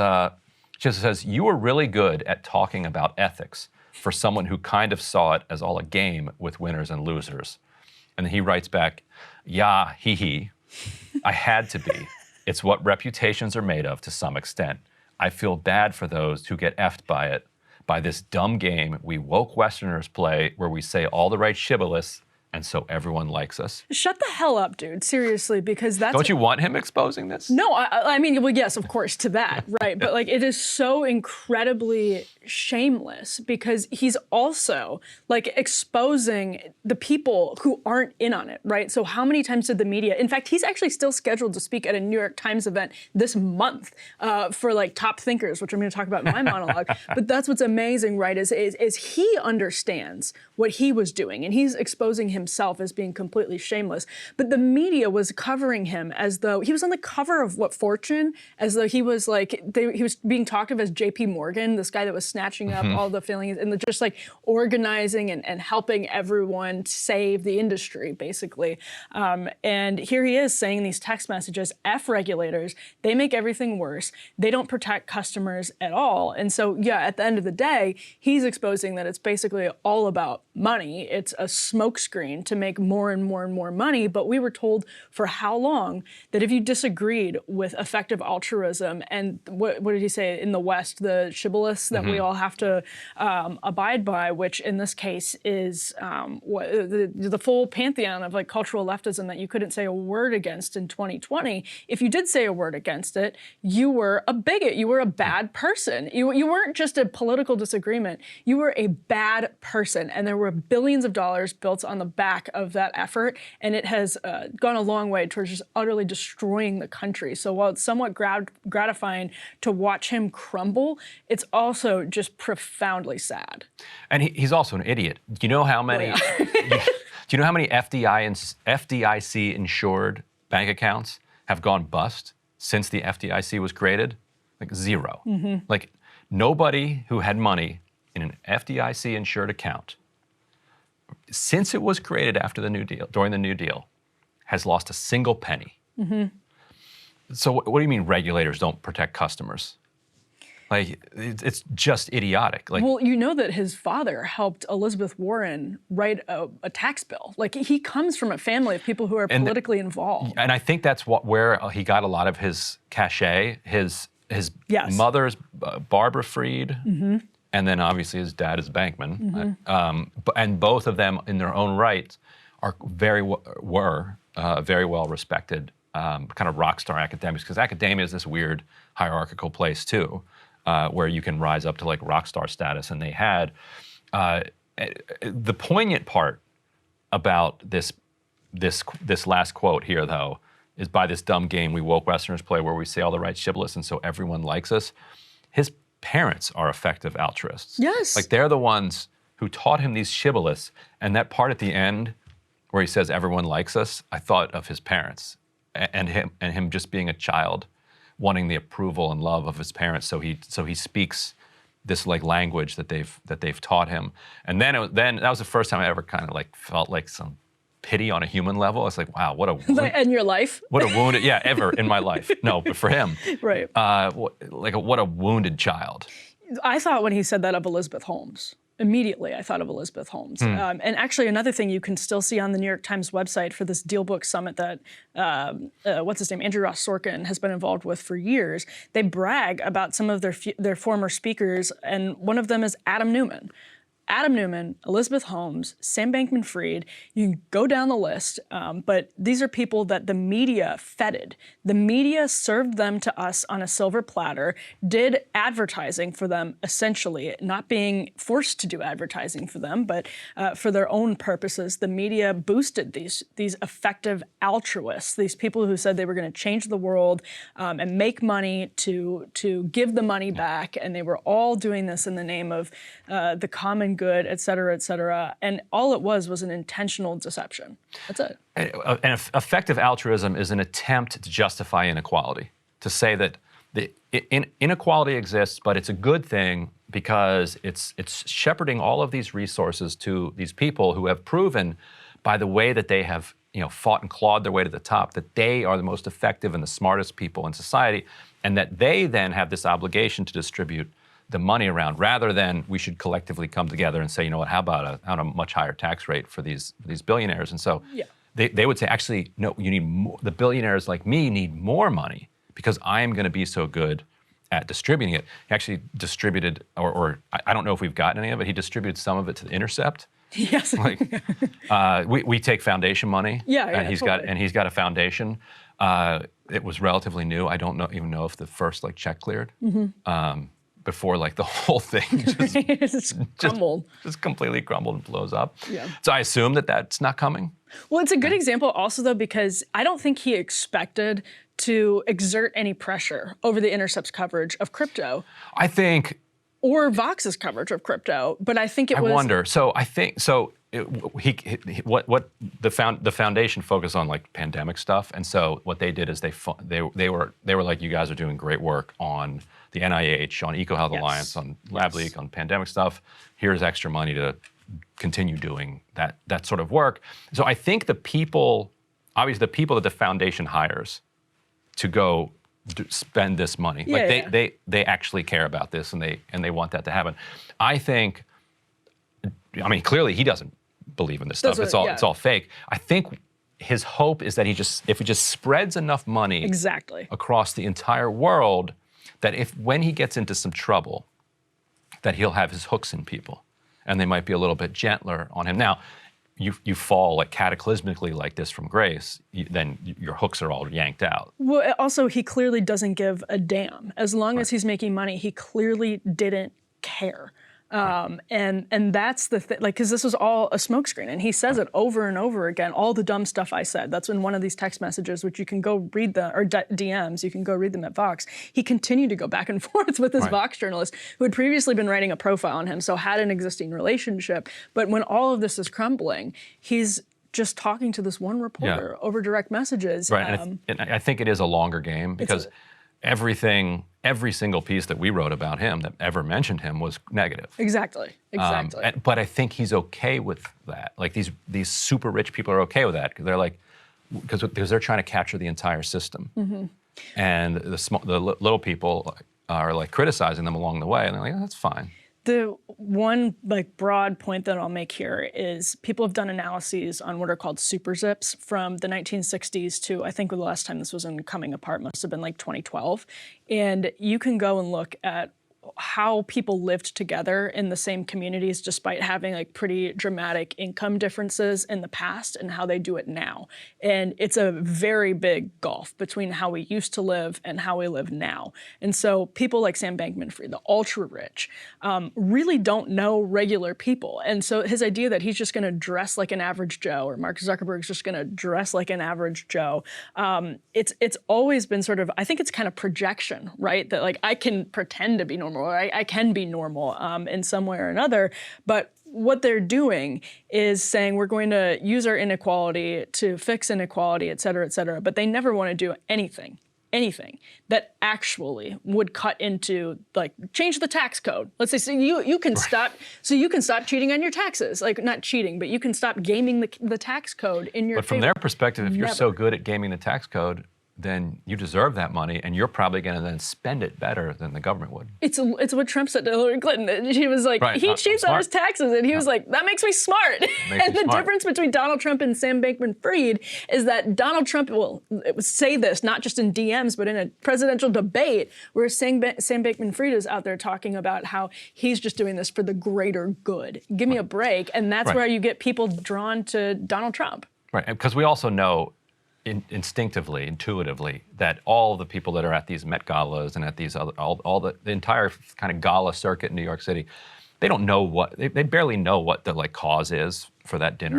you were really good at talking about ethics for someone who kind of saw it as all a game with winners and losers. And then he writes back, yeah, hee. I had to be. It's what reputations are made of to some extent. I feel bad for those who get effed by it, by this dumb game we woke Westerners play where we say all the right shibboleths and so everyone likes us. Shut the hell up, dude. Seriously, because that's... Don't you want him exposing this? No, I mean, well, yes, of course, to that, right? But like, it is so incredibly shameless because he's also like exposing the people who aren't in on it, right? So how many times did the media, in fact, he's actually still scheduled to speak at a New York Times event this month for like top thinkers, which I'm going to talk about in my monologue. But that's what's amazing, right? Is he understands what he was doing and he's exposing himself as being completely shameless. But the media was covering him as though he was on the cover of Fortune, as though he was like, he was being talked of as JP Morgan, this guy that was snatching up all the feelings and just like organizing and helping everyone save the industry, basically. And here he is saying these text messages, F regulators, they make everything worse. They don't protect customers at all. And so, yeah, at the end of the day, he's exposing that it's basically all about money. It's a smokescreen to make more and more and more money. But we were told for how long that if you disagreed with effective altruism and what did he say in the West, the shibboleths that we all have to abide by, which in this case is the full pantheon of like cultural leftism that you couldn't say a word against in 2020. If you did say a word against it, you were a bigot. You were a bad person. You weren't just a political disagreement. You were a bad person. And there were billions of dollars built on the back of that effort. And it has gone a long way towards just utterly destroying the country. So while it's somewhat gratifying to watch him crumble, it's also just profoundly sad. And he's also an idiot. Do you know how many? Do you know how many FDIC insured bank accounts have gone bust since the FDIC was created? Like zero. Like nobody who had money in an FDIC insured account since it was created after the New Deal, during the New Deal, has lost a single penny. So what do you mean regulators don't protect customers? Like, it's just idiotic. Like, Well, you know that his father helped Elizabeth Warren write a tax bill. Like, he comes from a family of people who are politically involved. and I think that's where he got a lot of his cachet. His Yes. mother's Barbara Fried, and then obviously his dad is Bankman. And both of them, in their own right, are very well respected kind of rock star academics, because academia is this weird hierarchical place too, where you can rise up to like rock star status, and they had. The poignant part about this last quote here, though, is by this dumb game we woke Westerners play where we say all the right shibboleths and so everyone likes us. His parents are effective altruists. Yes. Like, they're the ones who taught him these shibboleths, and that part at the end where he says everyone likes us, I thought of his parents and him just being a child, wanting the approval and love of his parents. So he speaks this like language that they've taught him. And then that was the first time I ever kind of like felt like some pity on a human level. It's like, wow, what a In your life? what a wounded, yeah, ever in my life. No, but for him, Right. what a wounded child. I thought when he said that of Elizabeth Holmes. Immediately, I thought of Elizabeth Holmes. And actually, another thing you can still see on the New York Times website for this Deal Book Summit that, what's his name, Andrew Ross Sorkin has been involved with for years, they brag about some of their former speakers, and one of them is Adam Newman. Adam Newman, Elizabeth Holmes, Sam Bankman-Fried, you can go down the list, but these are people that the media feted. The media served them to us on a silver platter, did advertising for them, essentially, not being forced to do advertising for them, but for their own purposes. The media boosted these effective altruists, these people who said they were going to change the world and make money to give the money back, and they were all doing this in the name of the common good, et cetera, and all it was an intentional deception. That's it. And effective altruism is an attempt to justify inequality, to say that inequality exists, but it's a good thing because it's shepherding all of these resources to these people who have proven by the way that they have fought and clawed their way to the top, that they are the most effective and the smartest people in society, and that they then have this obligation to distribute the money around, rather than we should collectively come together and say, you know what, how about a much higher tax rate for these billionaires? And so they would say, actually, no, you need more, the billionaires like me need more money because I am going to be so good at distributing it. He actually distributed, or I don't know if we've gotten any of it, he distributed some of it to The Intercept. Yes. Like, we take foundation money. And he's got a foundation. It was relatively new. I don't even know if the first check cleared. Before the whole thing just crumbled. Just completely crumbled and blows up. Yeah. So I assume that's not coming. Well, it's a good example also, though, because I don't think he expected to exert any pressure over The Intercept's coverage of crypto. I think. Or Vox's coverage of crypto, but I think it was. I wonder. So I think so. What the foundation focused on pandemic stuff, and so what they did is they were like, you guys are doing great work on the NIH, on EcoHealth Alliance, on LabLeak, on pandemic stuff. Here's extra money to continue doing that sort of work. So I think the people that the foundation hires to go spend this money, they actually care about this, and they want that to happen. I think. I mean, clearly he doesn't believe in this stuff. It's all fake. I think his hope is that if he just spreads enough money across the entire world, that when he gets into some trouble, that he'll have his hooks in people, and they might be a little bit gentler on him. Now, you fall cataclysmically like this from grace, then your hooks are all yanked out. Well, also, he clearly doesn't give a damn. As long as he's making money, he clearly didn't care. And that's the thing, because this was all a smokescreen, and he says it over and over again. All the dumb stuff I said. That's in one of these text messages, which you can go read or DMs. You can go read them at Vox. He continued to go back and forth with this Vox journalist who had previously been writing a profile on him, so had an existing relationship. But when all of this is crumbling, he's just talking to this one reporter over direct messages. Right, and I think it is a longer game because every single piece that we wrote about him that ever mentioned him was negative. Exactly. But I think he's okay with that. These super rich people are okay with that because they're because they're trying to capture the entire system. and the little people are like criticizing them along the way, and they're like, that's fine. The one like broad point that I'll make here is people have done analyses on what are called super zips from the 1960s to, I think the last time this was in Coming Apart must have been like 2012. And you can go and look at how people lived together in the same communities despite having like pretty dramatic income differences in the past and how they do it now. And it's a very big gulf between how we used to live and how we live now. And so people like Sam Bankman-Fried, the ultra rich, really don't know regular people. And so his idea that he's just going to dress like an average Joe, or Mark Zuckerberg's just going to dress like an average Joe, it's always been sort of, I think it's kind of projection, right? That like I can pretend to be normal, or I can be normal in some way or another, but what they're doing is saying we're going to use our inequality to fix inequality, et cetera, but they never want to do anything that actually would cut into like change the tax code. Let's say so you can stop cheating on your taxes, like not cheating, but you can stop gaming the tax code in your But from their perspective, if you're so good at gaming the tax code, then you deserve that money, and you're probably going to then spend it better than the government would. It's what Trump said to Hillary Clinton. She was like, he cheats on his taxes, and he was like, that makes me smart. And the difference between Donald Trump and Sam Bankman-Fried is that Donald Trump will say this, not just in DMs, but in a presidential debate, where Sam Bankman-Fried is out there talking about how he's just doing this for the greater good. Give me a break. And that's where you get people drawn to Donald Trump. Right, because we also know instinctively, intuitively, that all the people that are at these Met Galas and at these other, all the entire kind of gala circuit in New York City, they don't know what, they barely know what the like cause is for that dinner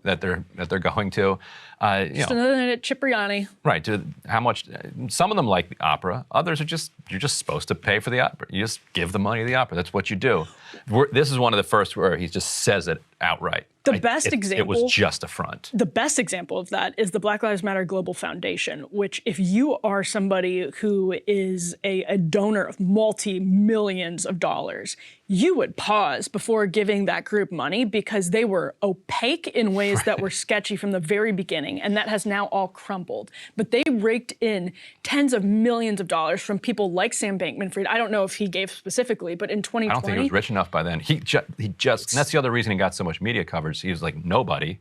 that they're going to. Just another night at Cipriani. Right. How much? Some of them like the opera. Others are you're just supposed to pay for the opera. You just give the money to the opera. That's what you do. This is one of the first where he just says it outright. The best example. It was just a front. The best example of that is the Black Lives Matter Global Foundation, which if you are somebody who is a donor of multi-millions of dollars, you would pause before giving that group money because they were opaque in ways that were sketchy from the very beginning, and that has now all crumbled. But they raked in tens of millions of dollars from people like Sam Bankman-Fried. I don't know if he gave specifically, but in 2020— I don't think he was rich enough by then. He just, and that's the other reason he got so much media coverage. He was like nobody,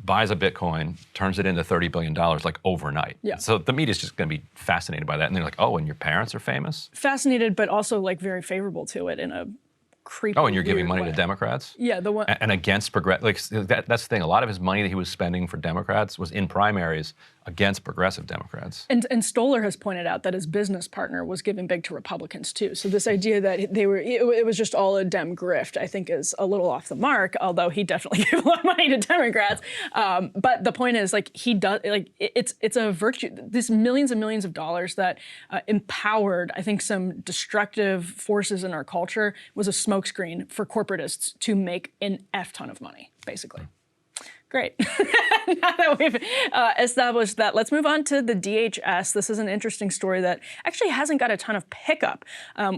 buys a Bitcoin, turns it into $30 billion like overnight. Yeah. So the media's just going to be fascinated by that. And they're like, oh, and your parents are famous? Fascinated, but also like very favorable to it in a creepy, oh, and you're giving money way to Democrats? Yeah, the one. And against progressive, like that's the thing. A lot of his money that he was spending for Democrats was in primaries against progressive Democrats. And Stoller has pointed out that his business partner was giving big to Republicans too. So this idea that it was just all a Dem grift, I think is a little off the mark, although he definitely gave a lot of money to Democrats. But the point is, like, he does, like, it's a virtue, these millions and millions of dollars that empowered, I think, some destructive forces in our culture was a smokescreen for corporatists to make an F ton of money, basically. Great. Now that we've established that, let's move on to the DHS. This is an interesting story that actually hasn't got a ton of pickup.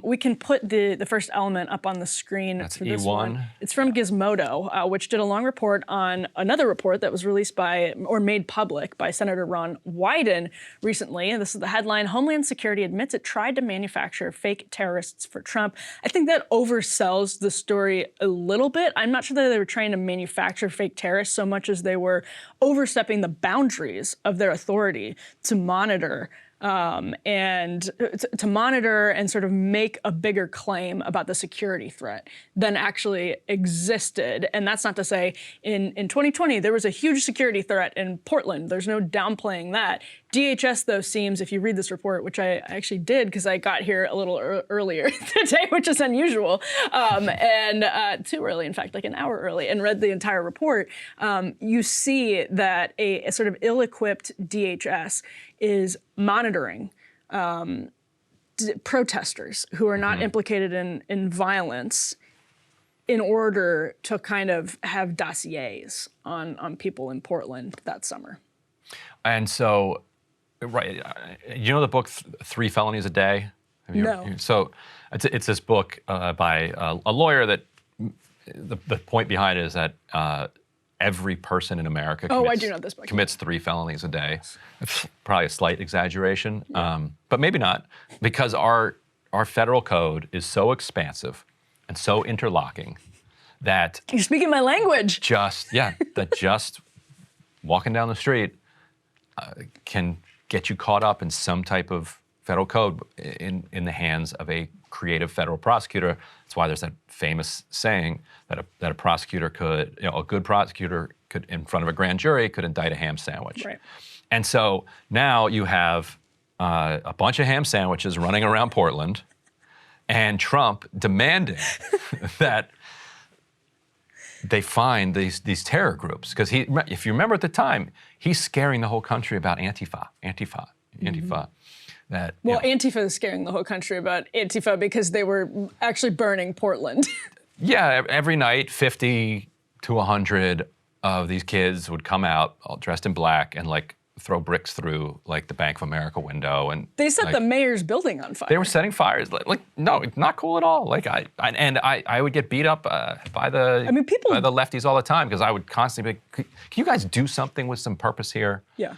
We can put the first element up on the screen. That's for this E1. one. It's from Gizmodo, which did a long report on another report that was released by, or made public by Senator Ron Wyden recently. And this is the headline: Homeland Security admits it tried to manufacture fake terrorists for Trump. I think that oversells the story a little bit. I'm not sure that they were trying to manufacture fake terrorists so much as they were overstepping the boundaries of their authority to monitor and sort of make a bigger claim about the security threat than actually existed. And that's not to say in 2020 there was a huge security threat in Portland. There's no downplaying that. DHS, though, seems, if you read this report, which I actually did because I got here a little earlier today, which is unusual, and too early, in fact, like an hour early, and read the entire report, you see that a sort of ill-equipped DHS is monitoring protesters who are not implicated in violence in order to kind of have dossiers on people in Portland that summer. And so, right, you know the book Three Felonies a Day? No. So it's this book by a lawyer that the point behind it is that every person in America Oh, I do know this book. commits 3 felonies a day. It's probably a slight exaggeration, but maybe not, because our federal code is so expansive and so interlocking that You're speaking my language. just walking down the street can get you caught up in some type of federal code in the hands of a creative federal prosecutor. That's why there's that famous saying that a prosecutor could, a good prosecutor could, in front of a grand jury, could indict a ham sandwich. Right. And so now you have a bunch of ham sandwiches running around Portland, and Trump demanding that they find these terror groups. Because if you remember at the time, he's scaring the whole country about Antifa. That, Well, Antifa is scaring the whole country about Antifa because they were actually burning Portland. yeah, every night 50 to 100 of these kids would come out all dressed in black and like throw bricks through like the Bank of America window, and They set like, the mayor's building on fire. they were setting fires. Like no, not cool at all. Like I would get beat up by the people- by the lefties all the time because I would constantly be like, can you guys do something with some purpose here? Yeah.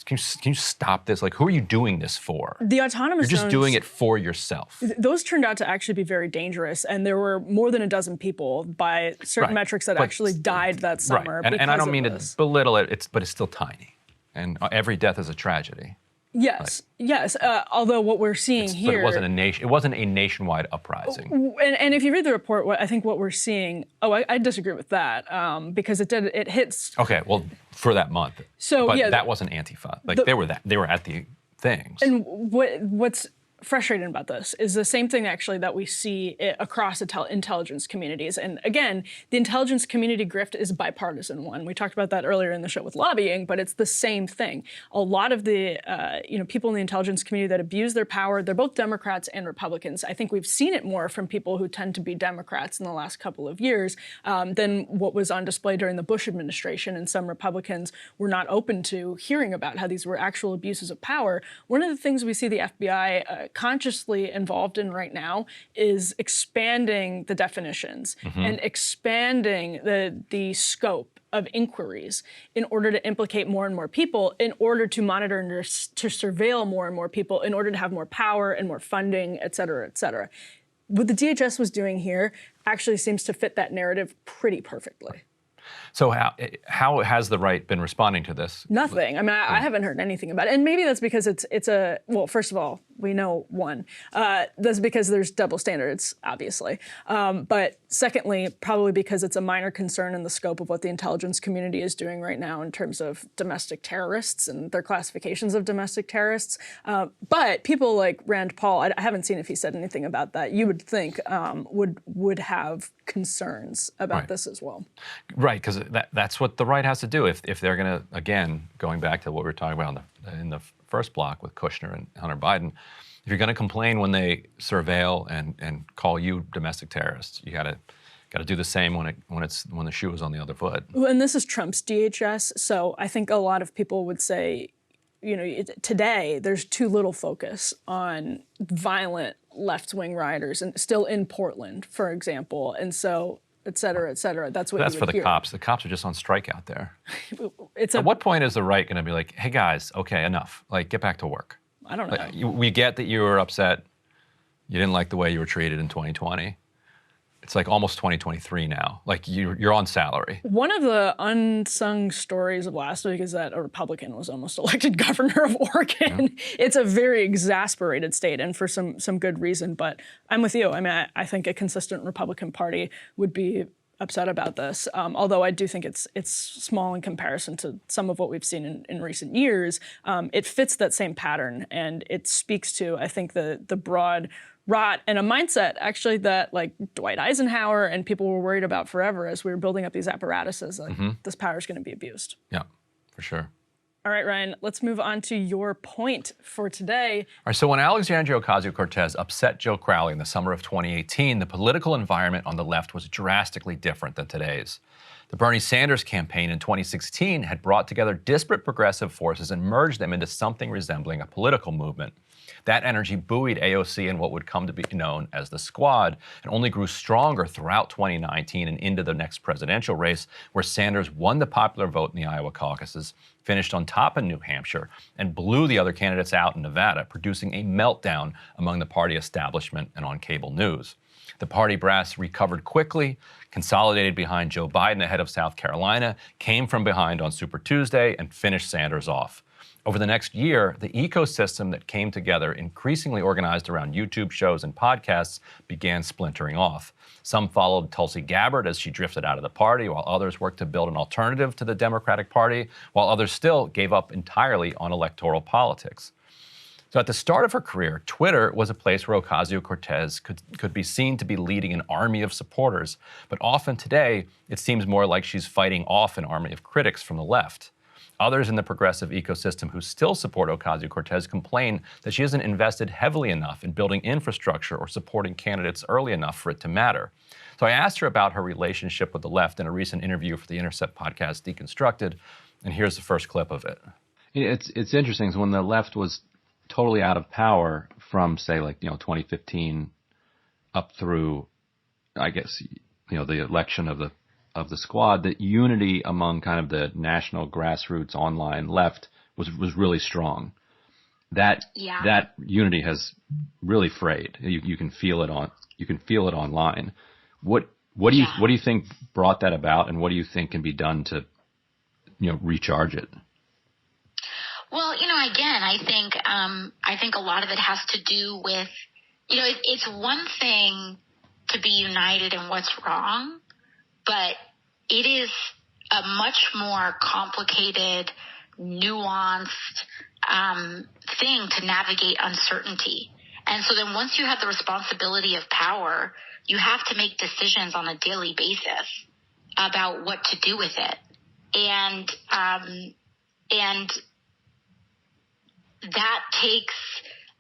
Can you stop this? Like, who are you doing this for? The autonomous You're just zones, doing it for yourself. Those turned out to actually be very dangerous, and there were more than a dozen people by certain Right. metrics that But- actually died that summer. Right. And I because don't of mean this. to belittle it, but it's still tiny. And every death is a tragedy. Yes, yes. Although what we're seeing here, But it wasn't a nation. It wasn't a nationwide uprising. and if you read the report, I think what we're seeing. Oh, I disagree with that because it hits. Okay, well, for that month. So, but yeah, that wasn't Antifa. Like they were at the things. And what's frustrating about this is the same thing actually that we see across intelligence communities. And again, the intelligence community grift is a bipartisan one. We talked about that earlier in the show with lobbying, but it's the same thing. A lot of the people in the intelligence community that abuse their power, they're both Democrats and Republicans. I think we've seen it more from people who tend to be Democrats in the last couple of years than what was on display during the Bush administration. And some Republicans were not open to hearing about how these were actual abuses of power. One of the things we see the FBI consciously involved in right now is expanding the definitions and expanding the scope of inquiries in order to implicate more and more people, in order to monitor and to surveil more and more people, in order to have more power and more funding, et cetera, et cetera. What the DHS was doing here actually seems to fit that narrative pretty perfectly. So how has the right been responding to this? Nothing. I mean, I haven't heard anything about it. And maybe that's because it's a, well, first of all, we know one. That's because there's double standards, obviously. But secondly, probably because it's a minor concern in the scope of what the intelligence community is doing right now in terms of domestic terrorists and their classifications of domestic terrorists. But people like Rand Paul, I haven't seen if he said anything about that, you would think would have concerns about this as well. Right, because that's what the right has to do. If they're going to, again, going back to what we were talking about in the first block with Kushner and Hunter Biden, if you're going to complain when they surveil and call you domestic terrorists, you got to do the same when the shoe is on the other foot. Well, and this is Trump's DHS, so I think a lot of people would say, today there's too little focus on violent left-wing rioters, and still in Portland, for example, and so et cetera, et cetera. That's what That's you for would the hear. cops. The cops are just on strike out there. At what point is the right going to be like, hey guys, okay, enough. Like, get back to work. I don't know. We get that you were upset. You didn't like the way you were treated in 2020. It's like almost 2023 now. Like you're on salary. One of the unsung stories of last week is that a Republican was almost elected governor of Oregon. Yeah. It's a very exasperated state, and for some good reason. But I'm with you. I mean, I think a consistent Republican Party would be upset about this. Although I do think it's small in comparison to some of what we've seen in recent years. It fits that same pattern, and it speaks to, I think, the broad rot and a mindset actually that like Dwight Eisenhower and people were worried about forever as we were building up these apparatuses. Like, this power is going to be abused. Yeah, for sure. All right, Ryan, let's move on to your point for today. All right, so when Alexandria Ocasio-Cortez upset Joe Crowley in the summer of 2018, the political environment on the left was drastically different than today's. The Bernie Sanders campaign in 2016 had brought together disparate progressive forces and merged them into something resembling a political movement. That energy buoyed AOC in what would come to be known as the Squad and only grew stronger throughout 2019 and into the next presidential race, where Sanders won the popular vote in the Iowa caucuses, finished on top in New Hampshire, and blew the other candidates out in Nevada, producing a meltdown among the party establishment and on cable news. The party brass recovered quickly, consolidated behind Joe Biden ahead of South Carolina, came from behind on Super Tuesday, and finished Sanders off. Over the next year, the ecosystem that came together, increasingly organized around YouTube shows and podcasts, began splintering off. Some followed Tulsi Gabbard as she drifted out of the party, while others worked to build an alternative to the Democratic Party, while others still gave up entirely on electoral politics. So at the start of her career, Twitter was a place where Ocasio-Cortez could be seen to be leading an army of supporters. But often today, it seems more like she's fighting off an army of critics from the left. Others in the progressive ecosystem who still support Ocasio-Cortez complain that she hasn't invested heavily enough in building infrastructure or supporting candidates early enough for it to matter. So I asked her about her relationship with the left in a recent interview for the Intercept podcast, Deconstructed, and here's the first clip of it. It's interesting. So when the left was totally out of power from, say, 2015 up through, I guess, the election of the Squad, that unity among kind of the national grassroots online left was really strong. That unity has really frayed. You can feel it online. What do you think brought that about, and what do you think can be done to recharge it? Well, again, I think a lot of it has to do with, it's one thing to be united in what's wrong, but it is a much more complicated, nuanced thing to navigate uncertainty. And so then once you have the responsibility of power, you have to make decisions on a daily basis about what to do with it. And that takes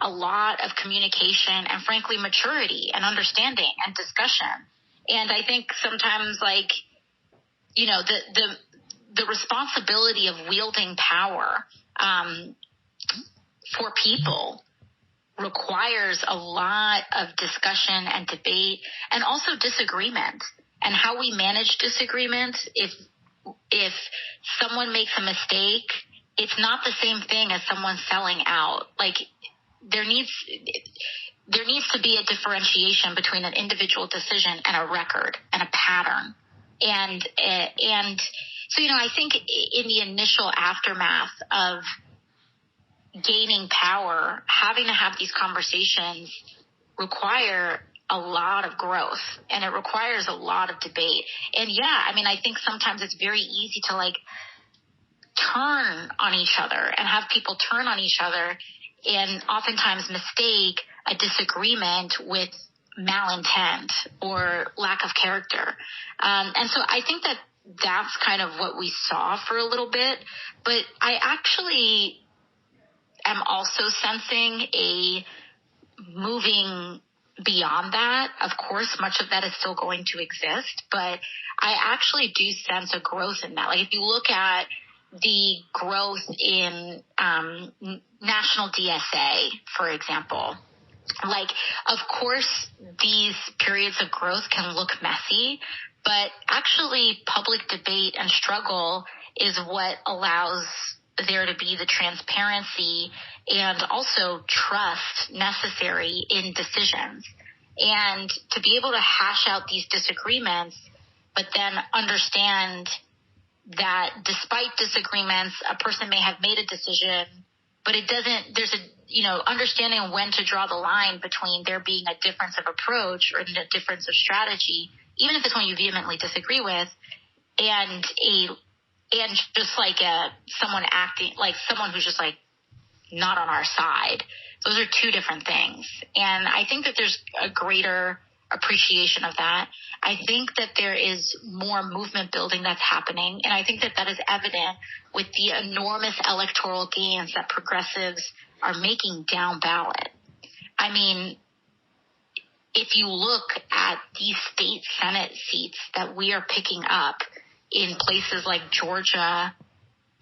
a lot of communication and, frankly, maturity and understanding and discussion. And I think sometimes, the responsibility of wielding power for people requires a lot of discussion and debate, and also disagreement, and how we manage disagreement. If someone makes a mistake, it's not the same thing as someone selling out. There needs to be a differentiation between an individual decision and a record and a pattern. And so, I think in the initial aftermath of gaining power, having to have these conversations require a lot of growth, and it requires a lot of debate. And I think sometimes it's very easy to turn on each other and have people turn on each other, and oftentimes mistake a disagreement with malintent or lack of character. And so I think that that's kind of what we saw for a little bit. But I actually am also sensing a moving beyond that. Of course, much of that is still going to exist, but I actually do sense a growth in that. If you look at the growth in national DSA, for example, of course, these periods of growth can look messy, but actually public debate and struggle is what allows there to be the transparency and also trust necessary in decisions. And to be able to hash out these disagreements, but then understand that despite disagreements, a person may have made a decision, but there's understanding when to draw the line between there being a difference of approach or a difference of strategy, even if it's one you vehemently disagree with, and just someone acting like someone who's just not on our side. Those are two different things. And I think that there's a greater appreciation of that. I think that there is more movement building that's happening. And I think that that is evident with the enormous electoral gains that progressives are making down ballot. If you look at these state Senate seats that we are picking up in places like Georgia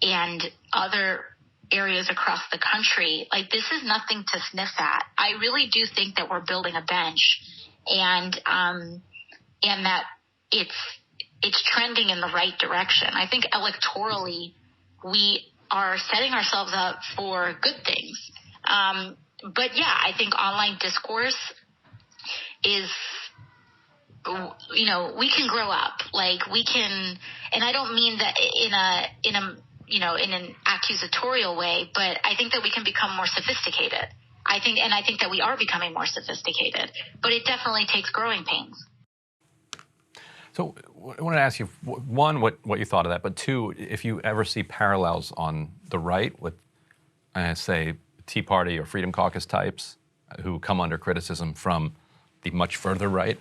and other areas across the country, like this is nothing to sniff at. I really do think that we're building a bench, and that it's trending in the right direction. I think electorally we are setting ourselves up for good things. But yeah, I think online discourse is, we can grow up. Like we can, and I don't mean that in an accusatorial way, but I think that we can become more sophisticated. I think that we are becoming more sophisticated, but it definitely takes growing pains. So I want to ask you, one, what you thought of that, but two, if you ever see parallels on the right with, say, Tea Party or Freedom Caucus types who come under criticism from the much further right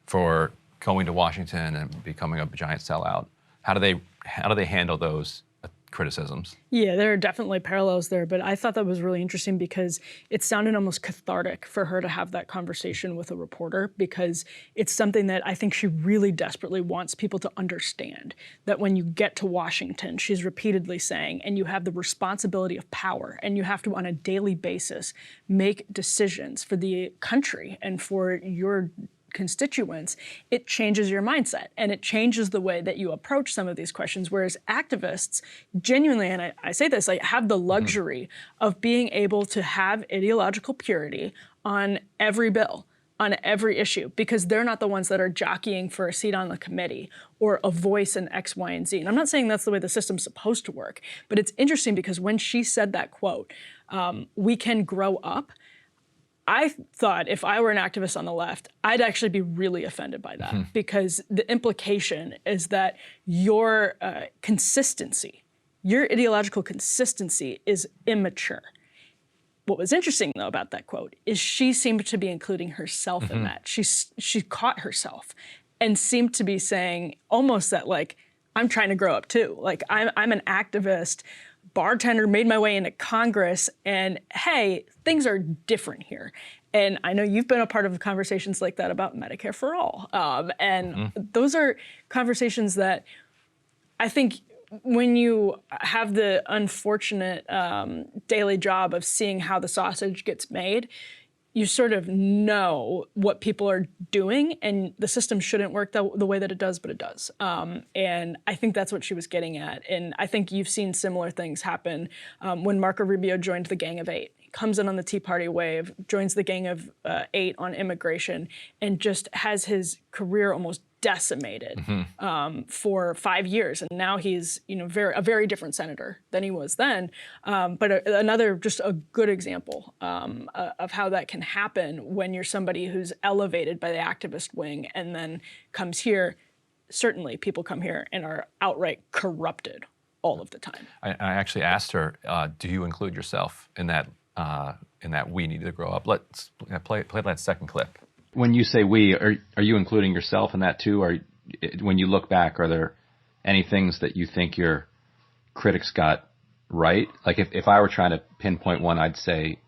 for going to Washington and becoming a giant sellout. How do they handle those criticisms? Yeah, there are definitely parallels there, but I thought that was really interesting because it sounded almost cathartic for her to have that conversation with a reporter, because it's something that I think she really desperately wants people to understand, that when you get to Washington, she's repeatedly saying, and you have the responsibility of power, and you have to, on a daily basis, make decisions for the country and for your constituents, it changes your mindset and it changes the way that you approach some of these questions. Whereas activists genuinely, and I say this, like, have the luxury of being able to have ideological purity on every bill, on every issue, because they're not the ones that are jockeying for a seat on the committee or a voice in X, Y, and Z. And I'm not saying that's the way the system's supposed to work, but it's interesting because when she said that quote, we can grow up, I thought if I were an activist on the left, I'd actually be really offended by that, because the implication is that your consistency, your ideological consistency is immature. What was interesting, though, about that quote is she seemed to be including herself in that. She caught herself and seemed to be saying almost that, like, I'm trying to grow up too. Like, I'm an activist, bartender, made my way into Congress, and hey, things are different here. And I know you've been a part of conversations like that about Medicare for All. Those are conversations that I think when you have the unfortunate daily job of seeing how the sausage gets made, you sort of know what people are doing, and the system shouldn't work the way that it does, but it does. And I think that's what she was getting at. And I think you've seen similar things happen when Marco Rubio joined the Gang of Eight. He comes in on the Tea Party wave, joins the Gang of Eight on immigration, and just has his career almost decimated for 5 years, and now he's a very different senator than he was then. But another just a good example of how that can happen when you're somebody who's elevated by the activist wing and then comes here. Certainly, people come here and are outright corrupted all of the time. I actually asked her, "Do you include yourself in that? We need to grow up." Let's play that second clip. When you say we, are you including yourself in that too? Or when you look back, are there any things that you think your critics got right? Like if I were trying to pinpoint one, I'd say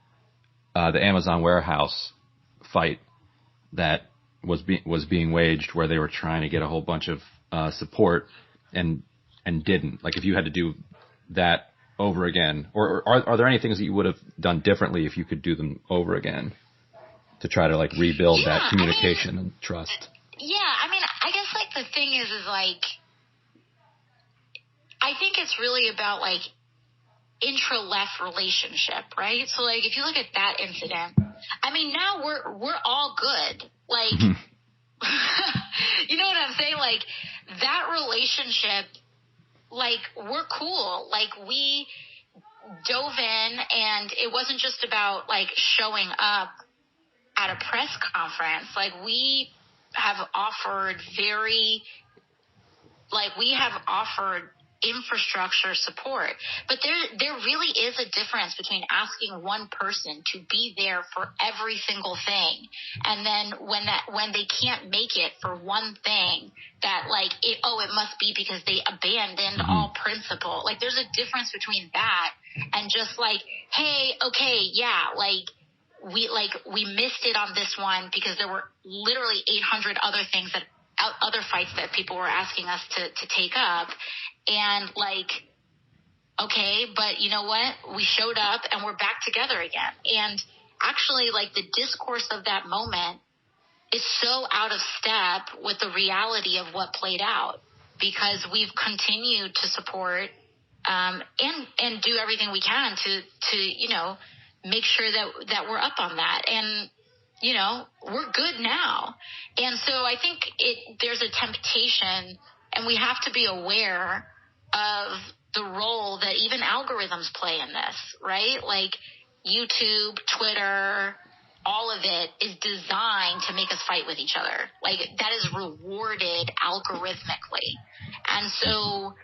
the Amazon warehouse fight that was being waged, where they were trying to get a whole bunch of support and didn't. Like if you had to do that over again, or are there any things that you would have done differently if you could do them over again, to try to like rebuild that communication and trust? Yeah, I guess like the thing is like, I think it's really about like intra-left relationship, right? So like if you look at that incident, now we're all good. Like, you know what I'm saying? Like that relationship, like we're cool. Like we dove in, and it wasn't just about like showing up at a press conference. Like we have offered infrastructure support, but there really is a difference between asking one person to be there for every single thing, and then when they can't make it for one thing, that like it must be because they abandoned all principle. Like there's a difference between that and just like, hey, okay, yeah, like we missed it on this one because there were literally 800 other things other fights that people were asking us to take up. And like, okay, but you know what? We showed up and we're back together again. And actually, like, the discourse of that moment is so out of step with the reality of what played out, because we've continued to support and do everything we can to you know, make sure that we're up on that. And you know, we're good now. And so I think there's a temptation, and we have to be aware of the role that even algorithms play in this, right? Like YouTube, Twitter, all of it is designed to make us fight with each other. Like, that is rewarded algorithmically. And so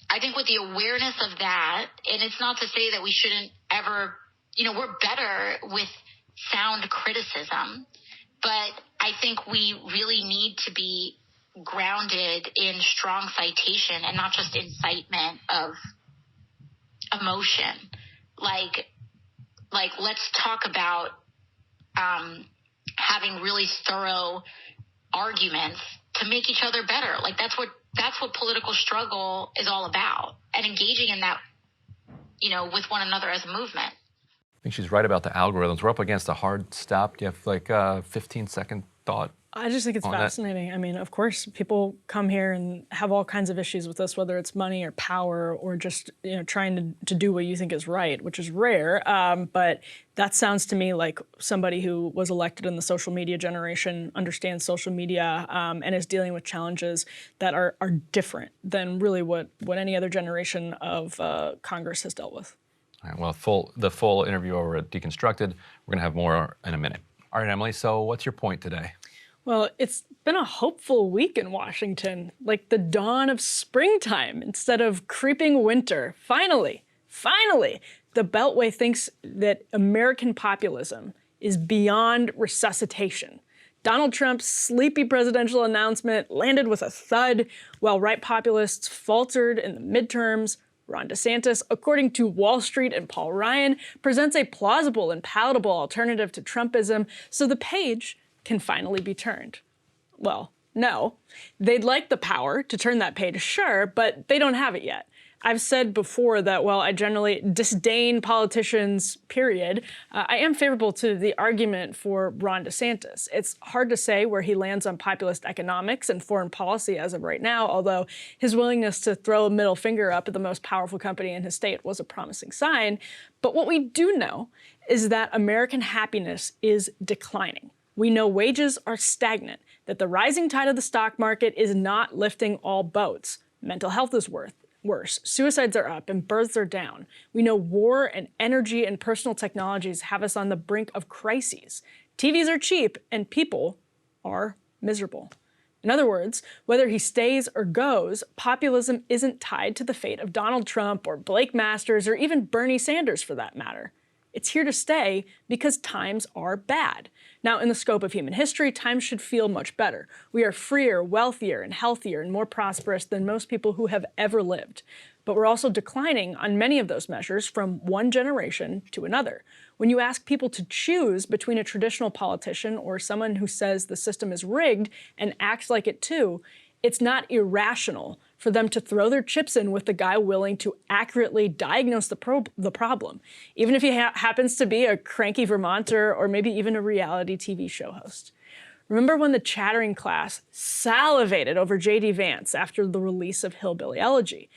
I think with the awareness of that, and it's not to say that we shouldn't ever, you know, we're better with sound criticism, but I think we really need to be grounded in strong citation and not just incitement of emotion. Like let's talk about having really thorough arguments to make each other better. Like, that's what political struggle is all about, and engaging in that, you know, with one another as a movement. I think she's right about the algorithms. We're up against a hard stop. Do you have like a 15-second thought? I just think it's fascinating. I mean, of course, people come here and have all kinds of issues with this, whether it's money or power or just, you know, trying to do what you think is right, which is rare. But that sounds to me like somebody who was elected in the social media generation, understands social media, and is dealing with challenges that are different than really what any other generation of Congress has dealt with. All right, well, the full interview over at Deconstructed. We're going to have more in a minute. All right, Emily, so what's your point today? Well, it's been a hopeful week in Washington, like the dawn of springtime instead of creeping winter. Finally, the Beltway thinks that American populism is beyond resuscitation. Donald Trump's sleepy presidential announcement landed with a thud, while right populists faltered in the midterms. Ron DeSantis, according to Wall Street and Paul Ryan, presents a plausible and palatable alternative to Trumpism, so the page can finally be turned. Well, no. They'd like the power to turn that page, sure, but they don't have it yet. I've said before that while I generally disdain politicians, period, I am favorable to the argument for Ron DeSantis. It's hard to say where he lands on populist economics and foreign policy as of right now, although his willingness to throw a middle finger up at the most powerful company in his state was a promising sign. But what we do know is that American happiness is declining. We know wages are stagnant, that the rising tide of the stock market is not lifting all boats. Mental health is worse, suicides are up, and births are down. We know war and energy and personal technologies have us on the brink of crises. TVs are cheap, and people are miserable. In other words, whether he stays or goes, populism isn't tied to the fate of Donald Trump or Blake Masters or even Bernie Sanders for that matter. It's here to stay because times are bad. Now, in the scope of human history, times should feel much better. We are freer, wealthier, and healthier and more prosperous than most people who have ever lived. But we're also declining on many of those measures from one generation to another. When you ask people to choose between a traditional politician or someone who says the system is rigged and acts like it too, it's not irrational for them to throw their chips in with the guy willing to accurately diagnose the problem, even if he happens to be a cranky Vermonter or maybe even a reality TV show host. Remember when the chattering class salivated over J.D. Vance after the release of Hillbilly Elegy?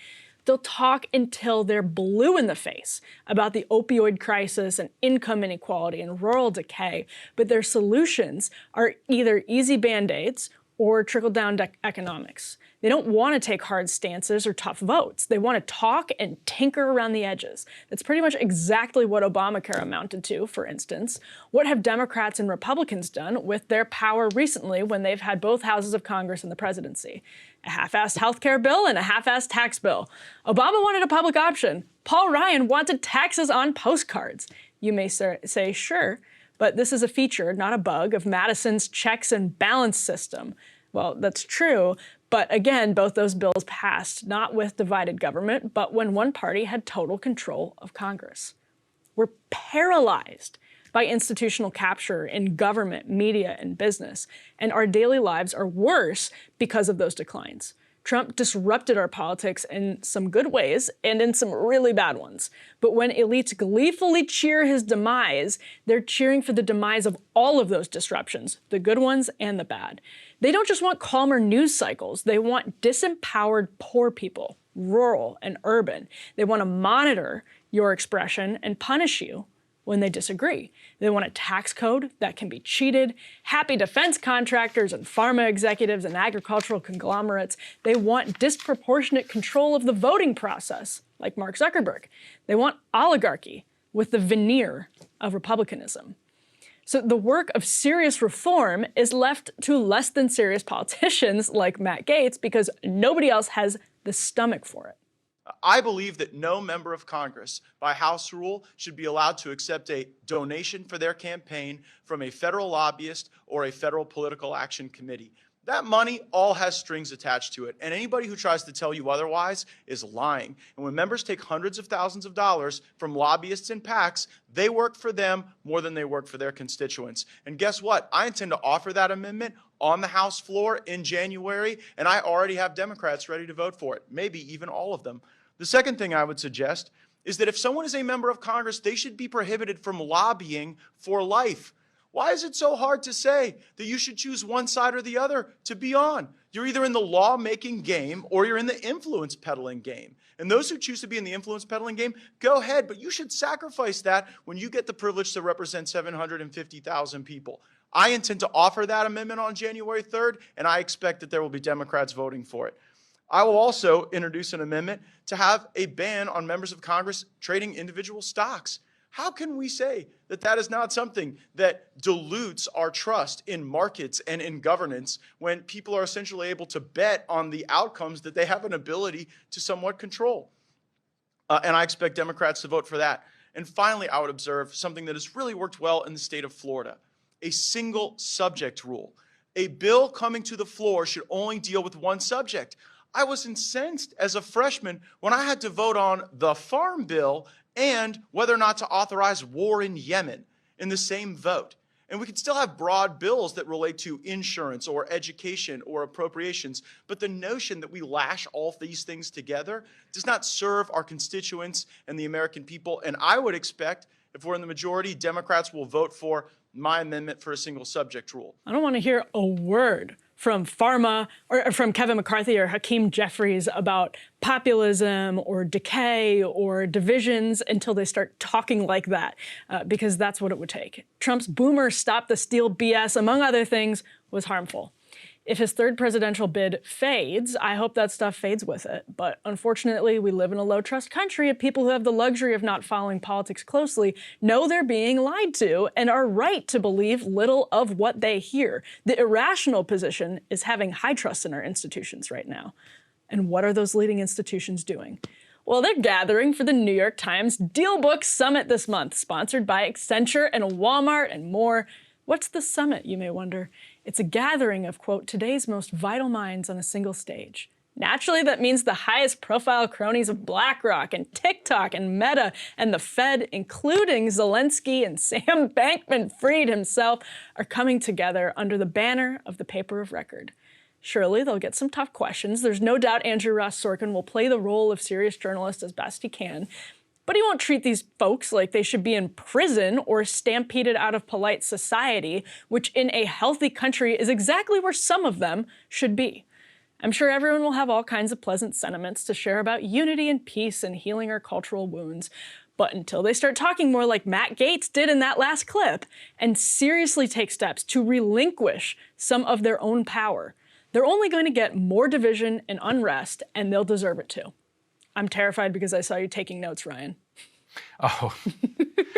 They'll talk until they're blue in the face about the opioid crisis and income inequality and rural decay, but their solutions are either easy Band-Aids or trickle-down economics. They don't want to take hard stances or tough votes. They want to talk and tinker around the edges. That's pretty much exactly what Obamacare amounted to, for instance. What have Democrats and Republicans done with their power recently when they've had both houses of Congress and the presidency? A half-assed health care bill and a half-assed tax bill. Obama wanted a public option. Paul Ryan wanted taxes on postcards. You may say, sure, but this is a feature, not a bug, of Madison's checks and balance system. Well, that's true, but again, both those bills passed not with divided government, but when one party had total control of Congress. We're paralyzed by institutional capture in government, media, and business, and our daily lives are worse because of those declines. Trump disrupted our politics in some good ways and in some really bad ones. But when elites gleefully cheer his demise, they're cheering for the demise of all of those disruptions, the good ones and the bad. They don't just want calmer news cycles. They want disempowered poor people, rural and urban. They want to monitor your expression and punish you when they disagree. They want a tax code that can be cheated, happy defense contractors and pharma executives and agricultural conglomerates. They want disproportionate control of the voting process, like Mark Zuckerberg. They want oligarchy with the veneer of republicanism. So the work of serious reform is left to less than serious politicians like Matt Gaetz because nobody else has the stomach for it. I believe that no member of Congress, by House rule, should be allowed to accept a donation for their campaign from a federal lobbyist or a federal political action committee. That money all has strings attached to it, and anybody who tries to tell you otherwise is lying. And when members take hundreds of thousands of dollars from lobbyists and PACs, they work for them more than they work for their constituents. And guess what? I intend to offer that amendment on the House floor in January, and I already have Democrats ready to vote for it, maybe even all of them. The second thing I would suggest is that if someone is a member of Congress, they should be prohibited from lobbying for life. Why is it so hard to say that you should choose one side or the other to be on? You're either in the lawmaking game or you're in the influence peddling game. And those who choose to be in the influence peddling game, go ahead, but you should sacrifice that when you get the privilege to represent 750,000 people. I intend to offer that amendment on January 3rd, and I expect that there will be Democrats voting for it. I will also introduce an amendment to have a ban on members of Congress trading individual stocks. How can we say that that is not something that dilutes our trust in markets and in governance when people are essentially able to bet on the outcomes that they have an ability to somewhat control? And I expect Democrats to vote for that. And finally, I would observe something that has really worked well in the state of Florida, a single subject rule. A bill coming to the floor should only deal with one subject. I was incensed as a freshman when I had to vote on the Farm Bill and whether or not to authorize war in Yemen in the same vote. And we could still have broad bills that relate to insurance or education or appropriations, but the notion that we lash all these things together does not serve our constituents and the American people. And I would expect, if we're in the majority, Democrats will vote for my amendment for a single subject rule. I don't want to hear a word from Pharma or from Kevin McCarthy or Hakeem Jeffries about populism or decay or divisions until they start talking like that, because that's what it would take. Trump's boomer stop the steal BS, among other things, was harmful. If his third presidential bid fades, I hope that stuff fades with it. But unfortunately, we live in a low-trust country, and people who have the luxury of not following politics closely know they're being lied to and are right to believe little of what they hear. The irrational position is having high trust in our institutions right now. And what are those leading institutions doing? Well, they're gathering for the New York Times DealBook Summit this month, sponsored by Accenture and Walmart and more. What's the summit, you may wonder? It's a gathering of, quote, today's most vital minds on a single stage. Naturally, that means the highest profile cronies of BlackRock and TikTok and Meta and the Fed, including Zelensky and Sam Bankman-Fried himself, are coming together under the banner of the paper of record. Surely they'll get some tough questions. There's no doubt Andrew Ross Sorkin will play the role of serious journalist as best he can. But he won't treat these folks like they should be in prison or stampeded out of polite society, which in a healthy country is exactly where some of them should be. I'm sure everyone will have all kinds of pleasant sentiments to share about unity and peace and healing our cultural wounds. But until they start talking more like Matt Gaetz did in that last clip and seriously take steps to relinquish some of their own power, they're only going to get more division and unrest, and they'll deserve it too. I'm terrified because I saw you taking notes, Ryan. Oh,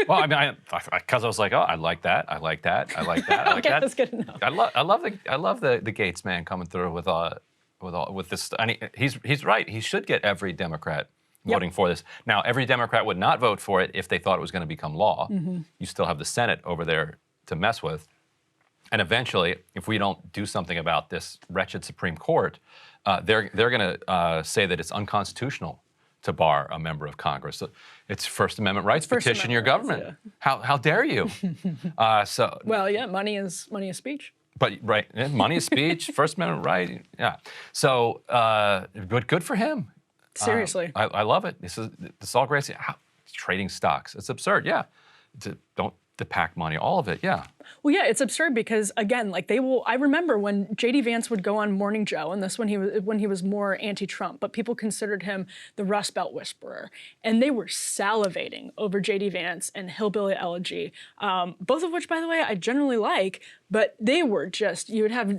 well, I mean, because I was like, oh, I like that, I like that, I like that, I like Okay, that. that's good enough. I love the Gaetz man coming through with this. And he's right. He should get every Democrat voting for this. Now, every Democrat would not vote for it if they thought it was going to become law. You still have the Senate over there to mess with. And eventually, if we don't do something about this wretched Supreme Court, they're going to say that it's unconstitutional to bar a member of Congress. So it's First Amendment rights. Petition your government. Yeah. How dare you? Well, yeah, money is speech. But right, money is speech, First Amendment right. Yeah. So good for him. Seriously. I love it. This is all great. Trading stocks. It's absurd. Yeah. Don't pack money. All of it. Yeah. Well, yeah, it's absurd because again, like I remember when J.D. Vance would go on Morning Joe, and this when he was more anti-Trump, but people considered him the Rust Belt whisperer, and they were salivating over J.D. Vance and Hillbilly Elegy, both of which, by the way, I generally like, but they were just, you would have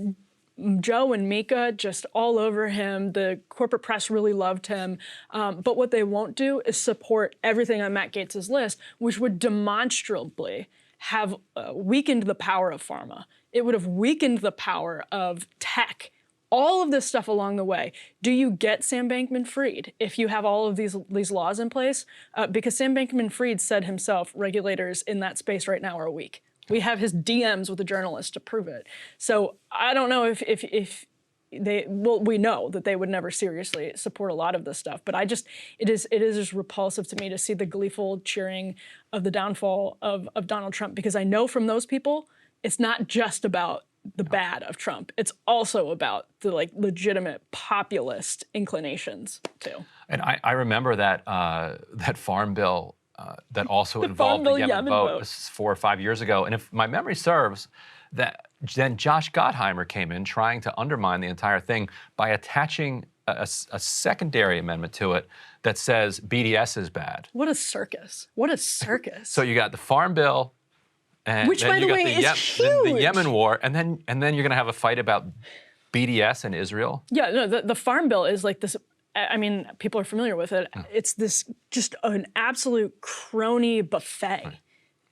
Joe and Mika just all over him. The corporate press really loved him. But what they won't do is support everything on Matt Gaetz's list, which would demonstrably have weakened the power of pharma. It would have weakened the power of tech. All of this stuff along the way. Do you get Sam Bankman-Fried if you have all of these laws in place? Because Sam Bankman-Fried said himself, regulators in that space right now are weak. We have his DMs with the journalist to prove it. So I don't know if they, well, we know that they would never seriously support a lot of this stuff, but it is just repulsive to me to see the gleeful cheering of the downfall of Donald Trump, because I know from those people, it's not just about the bad of Trump. It's also about the legitimate populist inclinations too. And I remember that that farm bill that also involved the Yemen vote. This is 4 or 5 years ago. And if my memory serves, that then Josh Gottheimer came in trying to undermine the entire thing by attaching a secondary amendment to it that says BDS is bad. What a circus. What a circus. So you got the farm bill, and which, then by you the got way, is huge. the Yemen war, and then you're going to have a fight about BDS and Israel. Yeah, no, the farm bill is like this. I mean, people are familiar with it. It's this just an absolute crony buffet.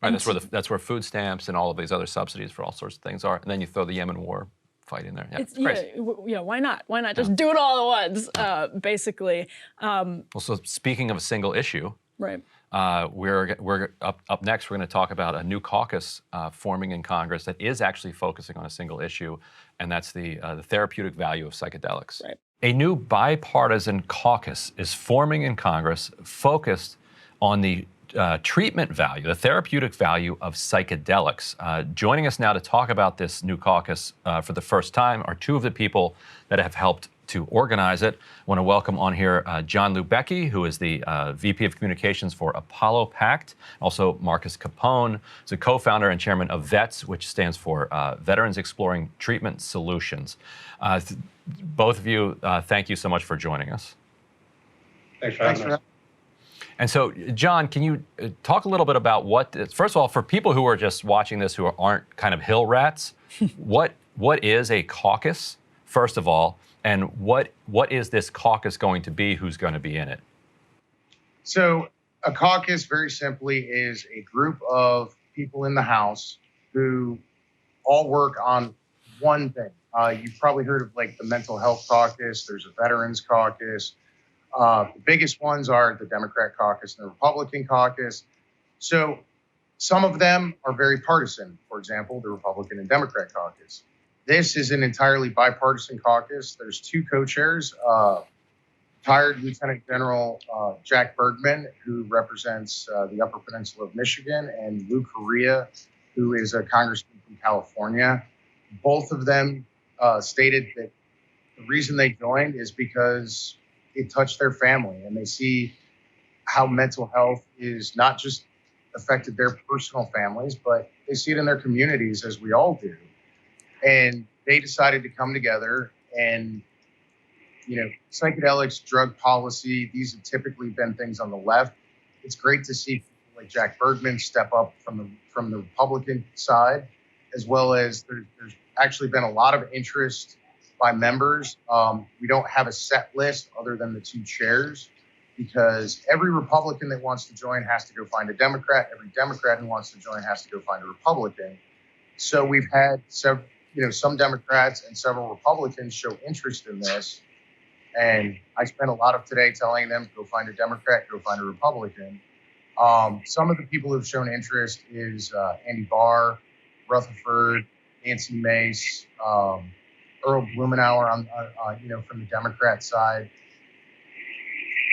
Right, that's where food stamps and all of these other subsidies for all sorts of things are, and then you throw the Yemen war fight in there. Yeah, it's crazy. Yeah, why not? Why not just do it all at once? Basically. Well, so speaking of a single issue, right? We're up next. We're going to talk about a new caucus forming in Congress that is actually focusing on a single issue, and that's the therapeutic value of psychedelics. Right. A new bipartisan caucus is forming in Congress focused on the treatment value, the therapeutic value of psychedelics. Joining us now to talk about this new caucus for the first time are two of the people that have helped to organize it. I want to welcome on here John Lubecki, who is the VP of Communications for Apollo Pact. Also, Marcus Capone is a co-founder and chairman of VETS, which stands for Veterans Exploring Treatment Solutions. Both of you, thank you so much for joining us. Thanks for having us. And so, John, can you talk a little bit about first of all, for people who are just watching this who aren't kind of hill rats, what is a caucus, first of all, and what is this caucus going to be? Who's going to be in it? So a caucus, very simply, is a group of people in the House who all work on one thing. You've probably heard of the mental health caucus. There's a veterans caucus. The biggest ones are the Democrat caucus and the Republican caucus. So some of them are very partisan. For example, the Republican and Democrat caucus. This is an entirely bipartisan caucus. There's two co-chairs, retired Lieutenant General Jack Bergman, who represents the Upper Peninsula of Michigan, and Lou Correa, who is a congressman from California. Both of them stated that the reason they joined is because it touched their family, and they see how mental health is not just affected their personal families, but they see it in their communities, as we all do. And they decided to come together and, psychedelics, drug policy, these have typically been things on the left. It's great to see people like Jack Bergman step up from the Republican side, as well as there's actually been a lot of interest by members. We don't have a set list other than the two chairs, because every Republican that wants to join has to go find a Democrat. Every Democrat who wants to join has to go find a Republican. So we've had some Democrats and several Republicans show interest in this. And I spent a lot of today telling them, go find a Democrat, go find a Republican. Some of the people who've shown interest is Andy Barr, Rutherford, Nancy Mace, Earl Blumenauer from the Democrat side.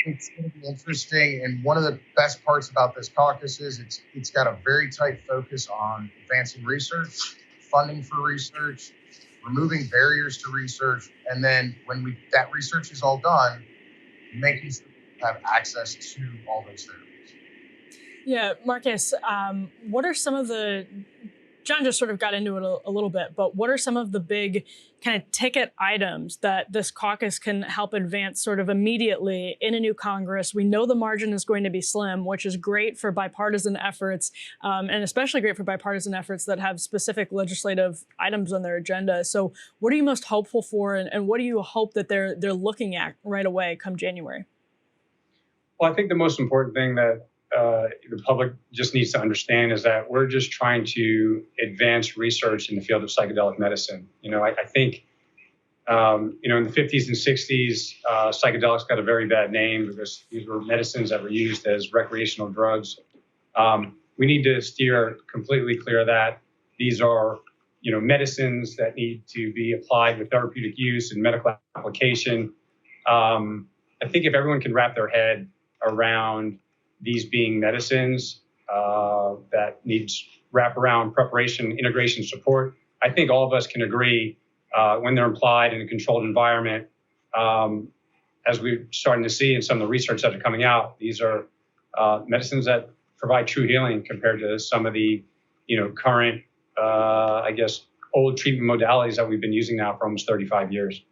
It's going to be interesting. And one of the best parts about this caucus is it's got a very tight focus on advancing research, funding for research, removing barriers to research, and then when that research is all done, making sure people have access to all those therapies. Yeah, Marcus, what are some of John just sort of got into it a little bit, but what are some of the big kind of ticket items that this caucus can help advance sort of immediately in a new Congress? We know the margin is going to be slim, which is great for bipartisan efforts, and especially great for bipartisan efforts that have specific legislative items on their agenda. So what are you most hopeful for, and what do you hope that they're looking at right away come January? Well, I think the most important thing that the public just needs to understand is that we're just trying to advance research in the field of psychedelic medicine. I think, in the 50s and 60s, psychedelics got a very bad name because these were medicines that were used as recreational drugs. We need to steer completely clear of that. These are, medicines that need to be applied with therapeutic use and medical application. I think if everyone can wrap their head around these being medicines that needs wraparound preparation, integration, support, I think all of us can agree when they're applied in a controlled environment, as we're starting to see in some of the research that are coming out, these are medicines that provide true healing compared to some of the, current, old treatment modalities that we've been using now for almost 35 years.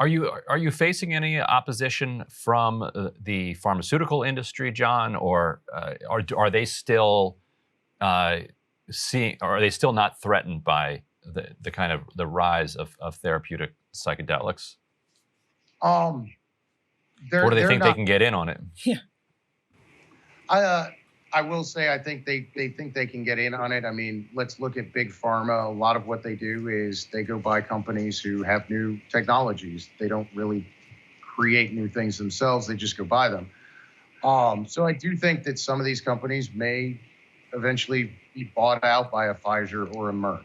Are you facing any opposition from the pharmaceutical industry, John, or are they still not threatened by the kind of the rise of therapeutic psychedelics? Or do they think they can get in on it? Yeah. I will say I think they think they can get in on it. I mean, let's look at Big Pharma. A lot of what they do is they go buy companies who have new technologies. They don't really create new things themselves. They just go buy them. So I do think that some of these companies may eventually be bought out by a Pfizer or a Merck,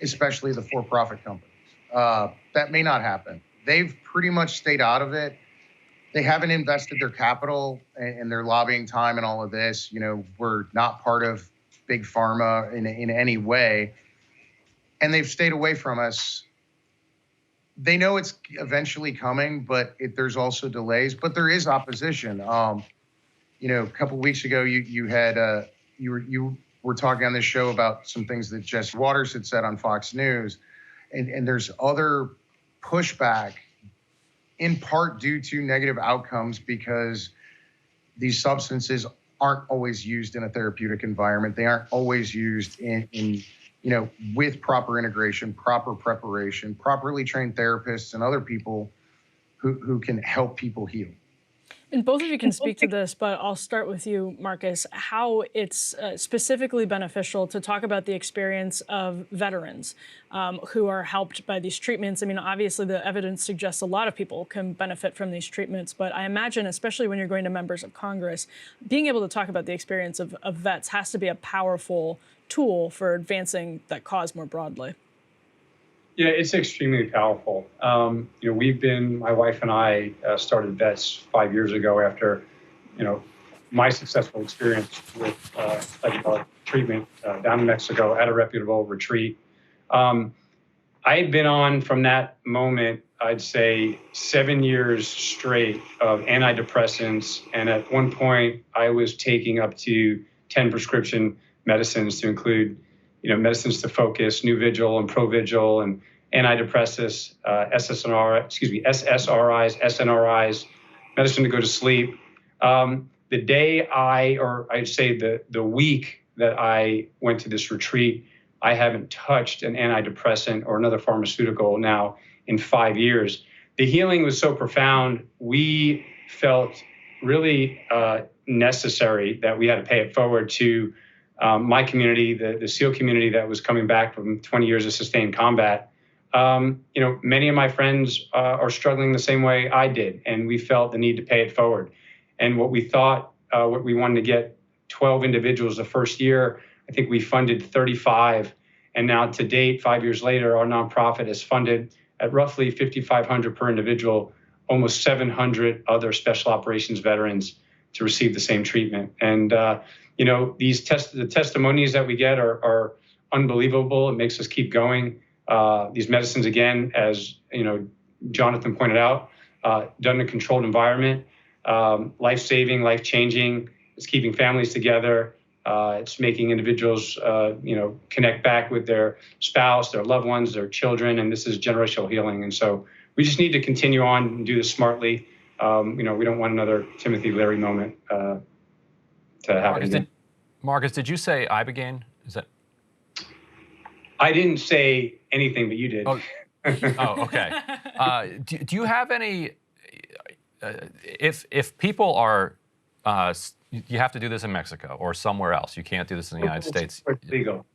especially the for-profit companies. That may not happen. They've pretty much stayed out of it. They haven't invested their capital and their lobbying time and all of this. We're not part of Big Pharma in any way. And they've stayed away from us. They know it's eventually coming, but there's also delays. But there is opposition. A couple of weeks ago, you were talking on this show about some things that Jesse Waters had said on Fox News. And there's other pushback, in part due to negative outcomes, because these substances aren't always used in a therapeutic environment. They aren't always used in with proper integration, proper preparation, properly trained therapists and other people who can help people heal. And both of you can speak to this, but I'll start with you, Marcus, how it's specifically beneficial to talk about the experience of veterans who are helped by these treatments. I mean, obviously, the evidence suggests a lot of people can benefit from these treatments, but I imagine, especially when you're going to members of Congress, being able to talk about the experience of vets has to be a powerful tool for advancing that cause more broadly. Yeah, it's extremely powerful. My wife and I started VETS 5 years ago after, my successful experience with psychedelic treatment down in Mexico at a reputable retreat. I had been on from that moment, I'd say 7 years straight of antidepressants. And at one point I was taking up to 10 prescription medicines to include medicines to focus, Nuvigil and Provigil, and antidepressants, SSRIs, SNRIs, medicine to go to sleep. The day I'd say the week that I went to this retreat, I haven't touched an antidepressant or another pharmaceutical now in 5 years. The healing was so profound, we felt really necessary that we had to pay it forward to my community, the SEAL community that was coming back from 20 years of sustained combat. Many of my friends are struggling the same way I did, and we felt the need to pay it forward. And what we thought, what we wanted to get 12 individuals the first year, I think we funded 35. And now to date, 5 years later, our nonprofit has funded at roughly $5,500 per individual, almost 700 other special operations veterans to receive the same treatment. And the testimonies that we get are unbelievable. It makes us keep going. These medicines, again, as Jonathan pointed out, done in a controlled environment, life-saving, life-changing. It's keeping families together. It's making individuals, connect back with their spouse, their loved ones, their children, and this is generational healing. And so we just need to continue on and do this smartly. We don't want another Timothy Leary moment to happen. Marcus, did you say Ibogaine? Is that? I didn't say anything, but you did. Oh, okay. Do you have any? If people are, you have to do this in Mexico or somewhere else. You can't do this in the United States. It's legal.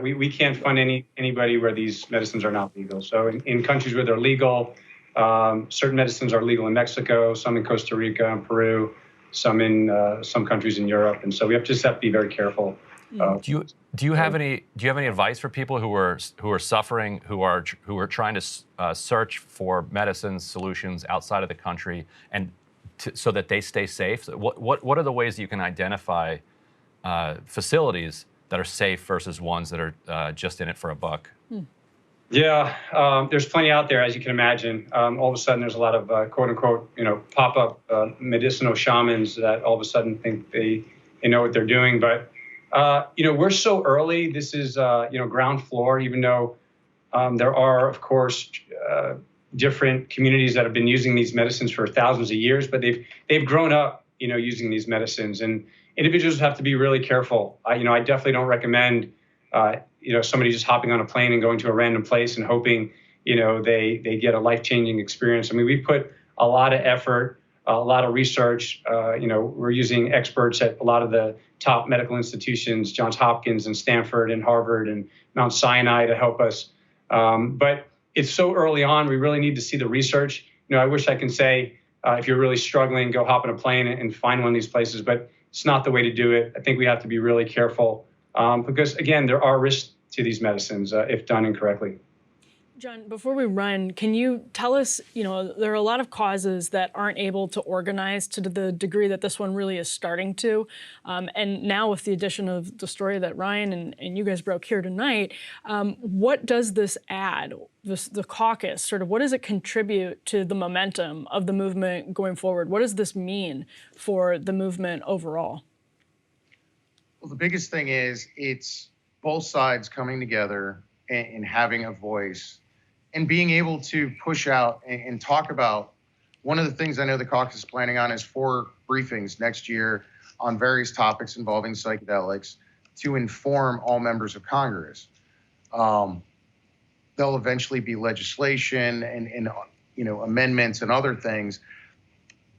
We can't fund anybody where these medicines are not legal. So in countries where they're legal, certain medicines are legal in Mexico, some in Costa Rica and Peru, some in some countries in Europe. And so we just have to be very careful. Do you have any advice for people who are suffering, who are trying to search for medicines solutions outside of the country, and so that they stay safe? What are the ways that you can identify facilities that are safe versus ones that are just in it for a buck? Yeah, there's plenty out there, as you can imagine. All of a sudden, there's a lot of quote unquote, pop-up medicinal shamans that all of a sudden think they know what they're doing, but we're so early. This is, ground floor, even though there are, of course, different communities that have been using these medicines for thousands of years, but they've grown up, using these medicines. And individuals have to be really careful. I definitely don't recommend, somebody just hopping on a plane and going to a random place and hoping, they get a life-changing experience. I mean, we put a lot of effort, a lot of research. We're using experts at a lot of the top medical institutions, Johns Hopkins and Stanford and Harvard and Mount Sinai to help us. But it's so early on, we really need to see the research. I wish I can say, if you're really struggling, go hop on a plane and find one of these places, but it's not the way to do it. I think we have to be really careful because, again, there are risks to these medicines if done incorrectly. John, before we run, can you tell us, there are a lot of causes that aren't able to organize to the degree that this one really is starting to. And now with the addition of the story that Ryan and you guys broke here tonight, what does this add, the caucus, sort of what does it contribute to the momentum of the movement going forward? What does this mean for the movement overall? Well, the biggest thing is it's both sides coming together and having a voice and being able to push out and talk about. One of the things I know the caucus is planning on is 4 briefings next year on various topics involving psychedelics to inform all members of Congress. There'll eventually be legislation and amendments and other things.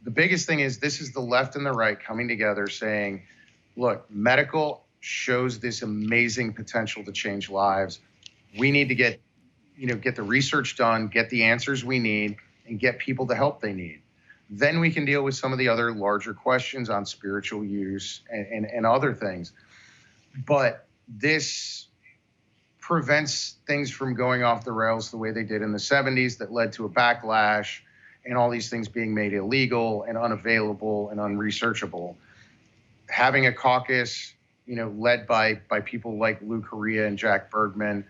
The biggest thing is this is the left and the right coming together saying, look, medical shows this amazing potential to change lives. We need to get the research done, get the answers we need, and get people the help they need. Then we can deal with some of the other larger questions on spiritual use and other things. But this prevents things from going off the rails the way they did in the 70s that led to a backlash and all these things being made illegal and unavailable and unresearchable. Having a caucus, led by people like Lou Correa and Jack Bergman,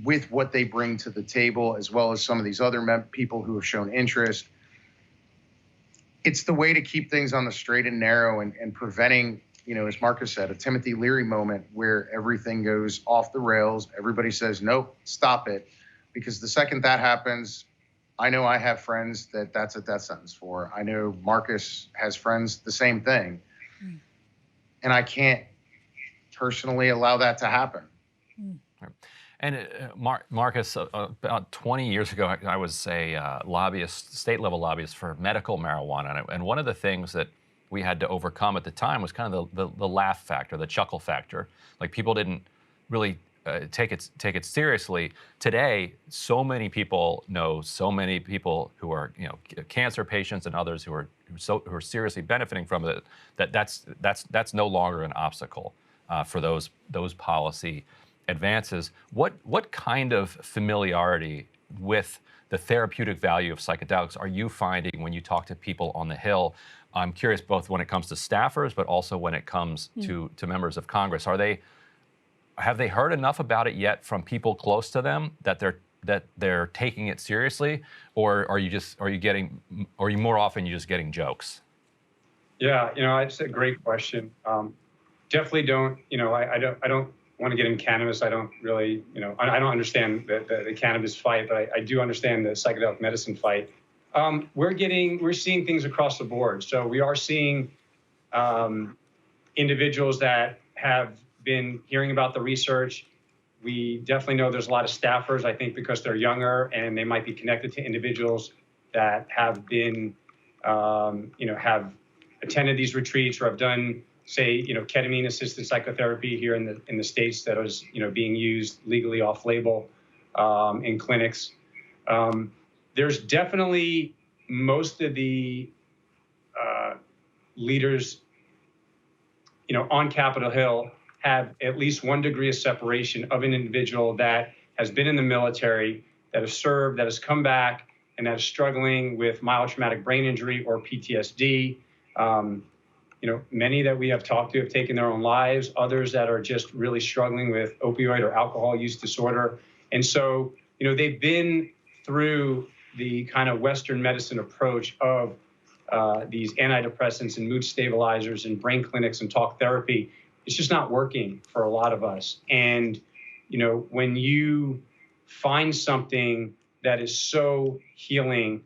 with what they bring to the table, as well as some of these other people who have shown interest. It's the way to keep things on the straight and narrow and preventing, as Marcus said, a Timothy Leary moment where everything goes off the rails. Everybody says, nope, stop it. Because the second that happens, I know I have friends that's a death sentence for. I know Marcus has friends, the same thing. And I can't personally allow that to happen. And Marcus, about 20 years ago, I was a lobbyist, state-level lobbyist for medical marijuana. And one of the things that we had to overcome at the time was kind of the laugh factor, the chuckle factor. Like people didn't really take it seriously. Today, so many people know so many people who are cancer patients and others who are seriously benefiting from it. That's no longer an obstacle for those policy advances. What kind of familiarity with the therapeutic value of psychedelics are you finding when you talk to people on the Hill? I'm curious both when it comes to staffers, but also when it comes to members of Congress. Have they heard enough about it yet from people close to them that they're taking it seriously, or are you more often just getting jokes? Yeah, it's a great question. Definitely don't, I don't want to get in cannabis. I don't really, I don't understand the cannabis fight, but I do understand the psychedelic medicine fight. We're seeing things across the board. So we are seeing individuals that have been hearing about the research. We definitely know there's a lot of staffers, I think, because they're younger and they might be connected to individuals that have been, have attended these retreats or have done, say, ketamine-assisted psychotherapy here in the States that is, being used legally off-label in clinics. There's definitely most of the leaders, on Capitol Hill have at least one degree of separation of an individual that has been in the military, that has served, that has come back, and that is struggling with mild traumatic brain injury or PTSD. Many that we have talked to have taken their own lives, others that are just really struggling with opioid or alcohol use disorder. And so, they've been through the kind of Western medicine approach of these antidepressants and mood stabilizers and brain clinics and talk therapy. It's just not working for a lot of us. And, when you find something that is so healing,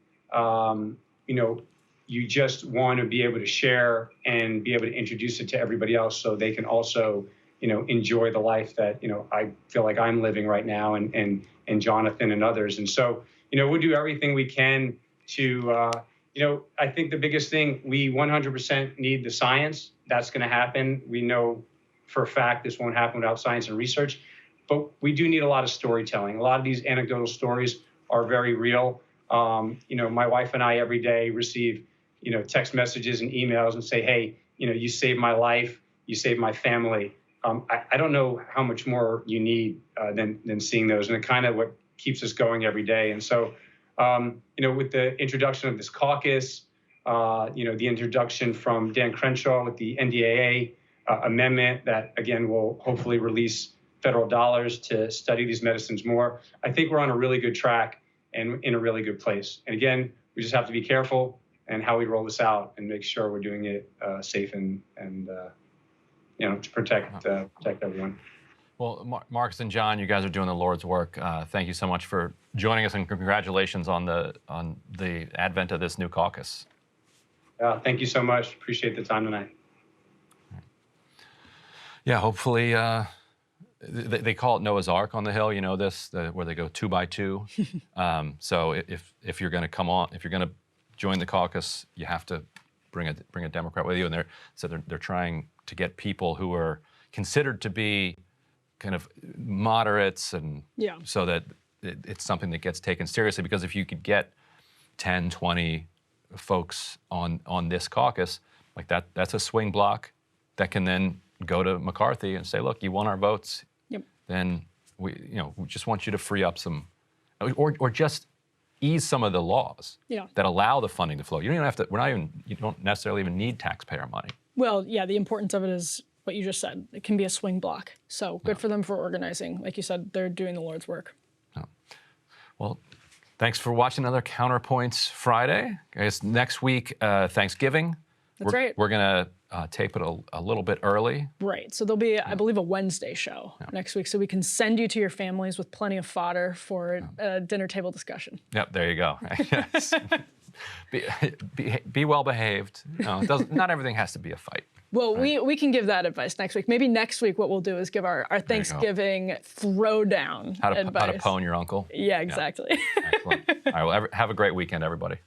you just want to be able to share and be able to introduce it to everybody else so they can also, enjoy the life that, I feel like I'm living right now and Jonathan and others. And so, we'll do everything we can to, I think the biggest thing, we 100% need the science. That's going to happen. We know for a fact this won't happen without science and research, but we do need a lot of storytelling. A lot of these anecdotal stories are very real. My wife and I every day receive, text messages and emails and say, hey, you saved my life, you saved my family. I don't know how much more you need than seeing those, and it kind of what keeps us going every day. And so, with the introduction of this caucus, the introduction from Dan Crenshaw with the NDAA amendment that, again, will hopefully release federal dollars to study these medicines more, I think we're on a really good track and in a really good place. And again, we just have to be careful and how we roll this out and make sure we're doing it safe and to protect everyone. Well, Marcus and John, you guys are doing the Lord's work. Thank you so much for joining us, and congratulations on the advent of this new caucus. Thank you so much. Appreciate the time tonight. Yeah, hopefully they call it Noah's Ark on the Hill. You know this, where they go 2 by 2. So if you're going to come on, if you're going to join the caucus, you have to bring a Democrat with you. And they're trying to get people who are considered to be kind of moderates, and so that it's something that gets taken seriously. Because if you could get 10, 20 folks on this caucus, like that's a swing block that can then go to McCarthy and say, look, you won our votes. Yep. Then we just want you to free up some, or just ease some of the laws that allow the funding to flow. You don't even have to. You don't necessarily even need taxpayer money. Well, yeah, the importance of it is what you just said. It can be a swing block. So good for them for organizing. Like you said, they're doing the Lord's work. Oh. Well, thanks for watching another Counterpoints Friday. I guess next week, Thanksgiving. That's right. We're going to tape it a little bit early. Right. So there'll be, I believe, a Wednesday show next week. So we can send you to your families with plenty of fodder for a dinner table discussion. Yep, there you go. Yes. Be well behaved. No, not everything has to be a fight. Well, right. we can give that advice next week. Maybe next week what we'll do is give our Thanksgiving throwdown advice. How to pwn your uncle. Yeah, exactly. Yeah. Excellent. All right, well, have a great weekend, everybody.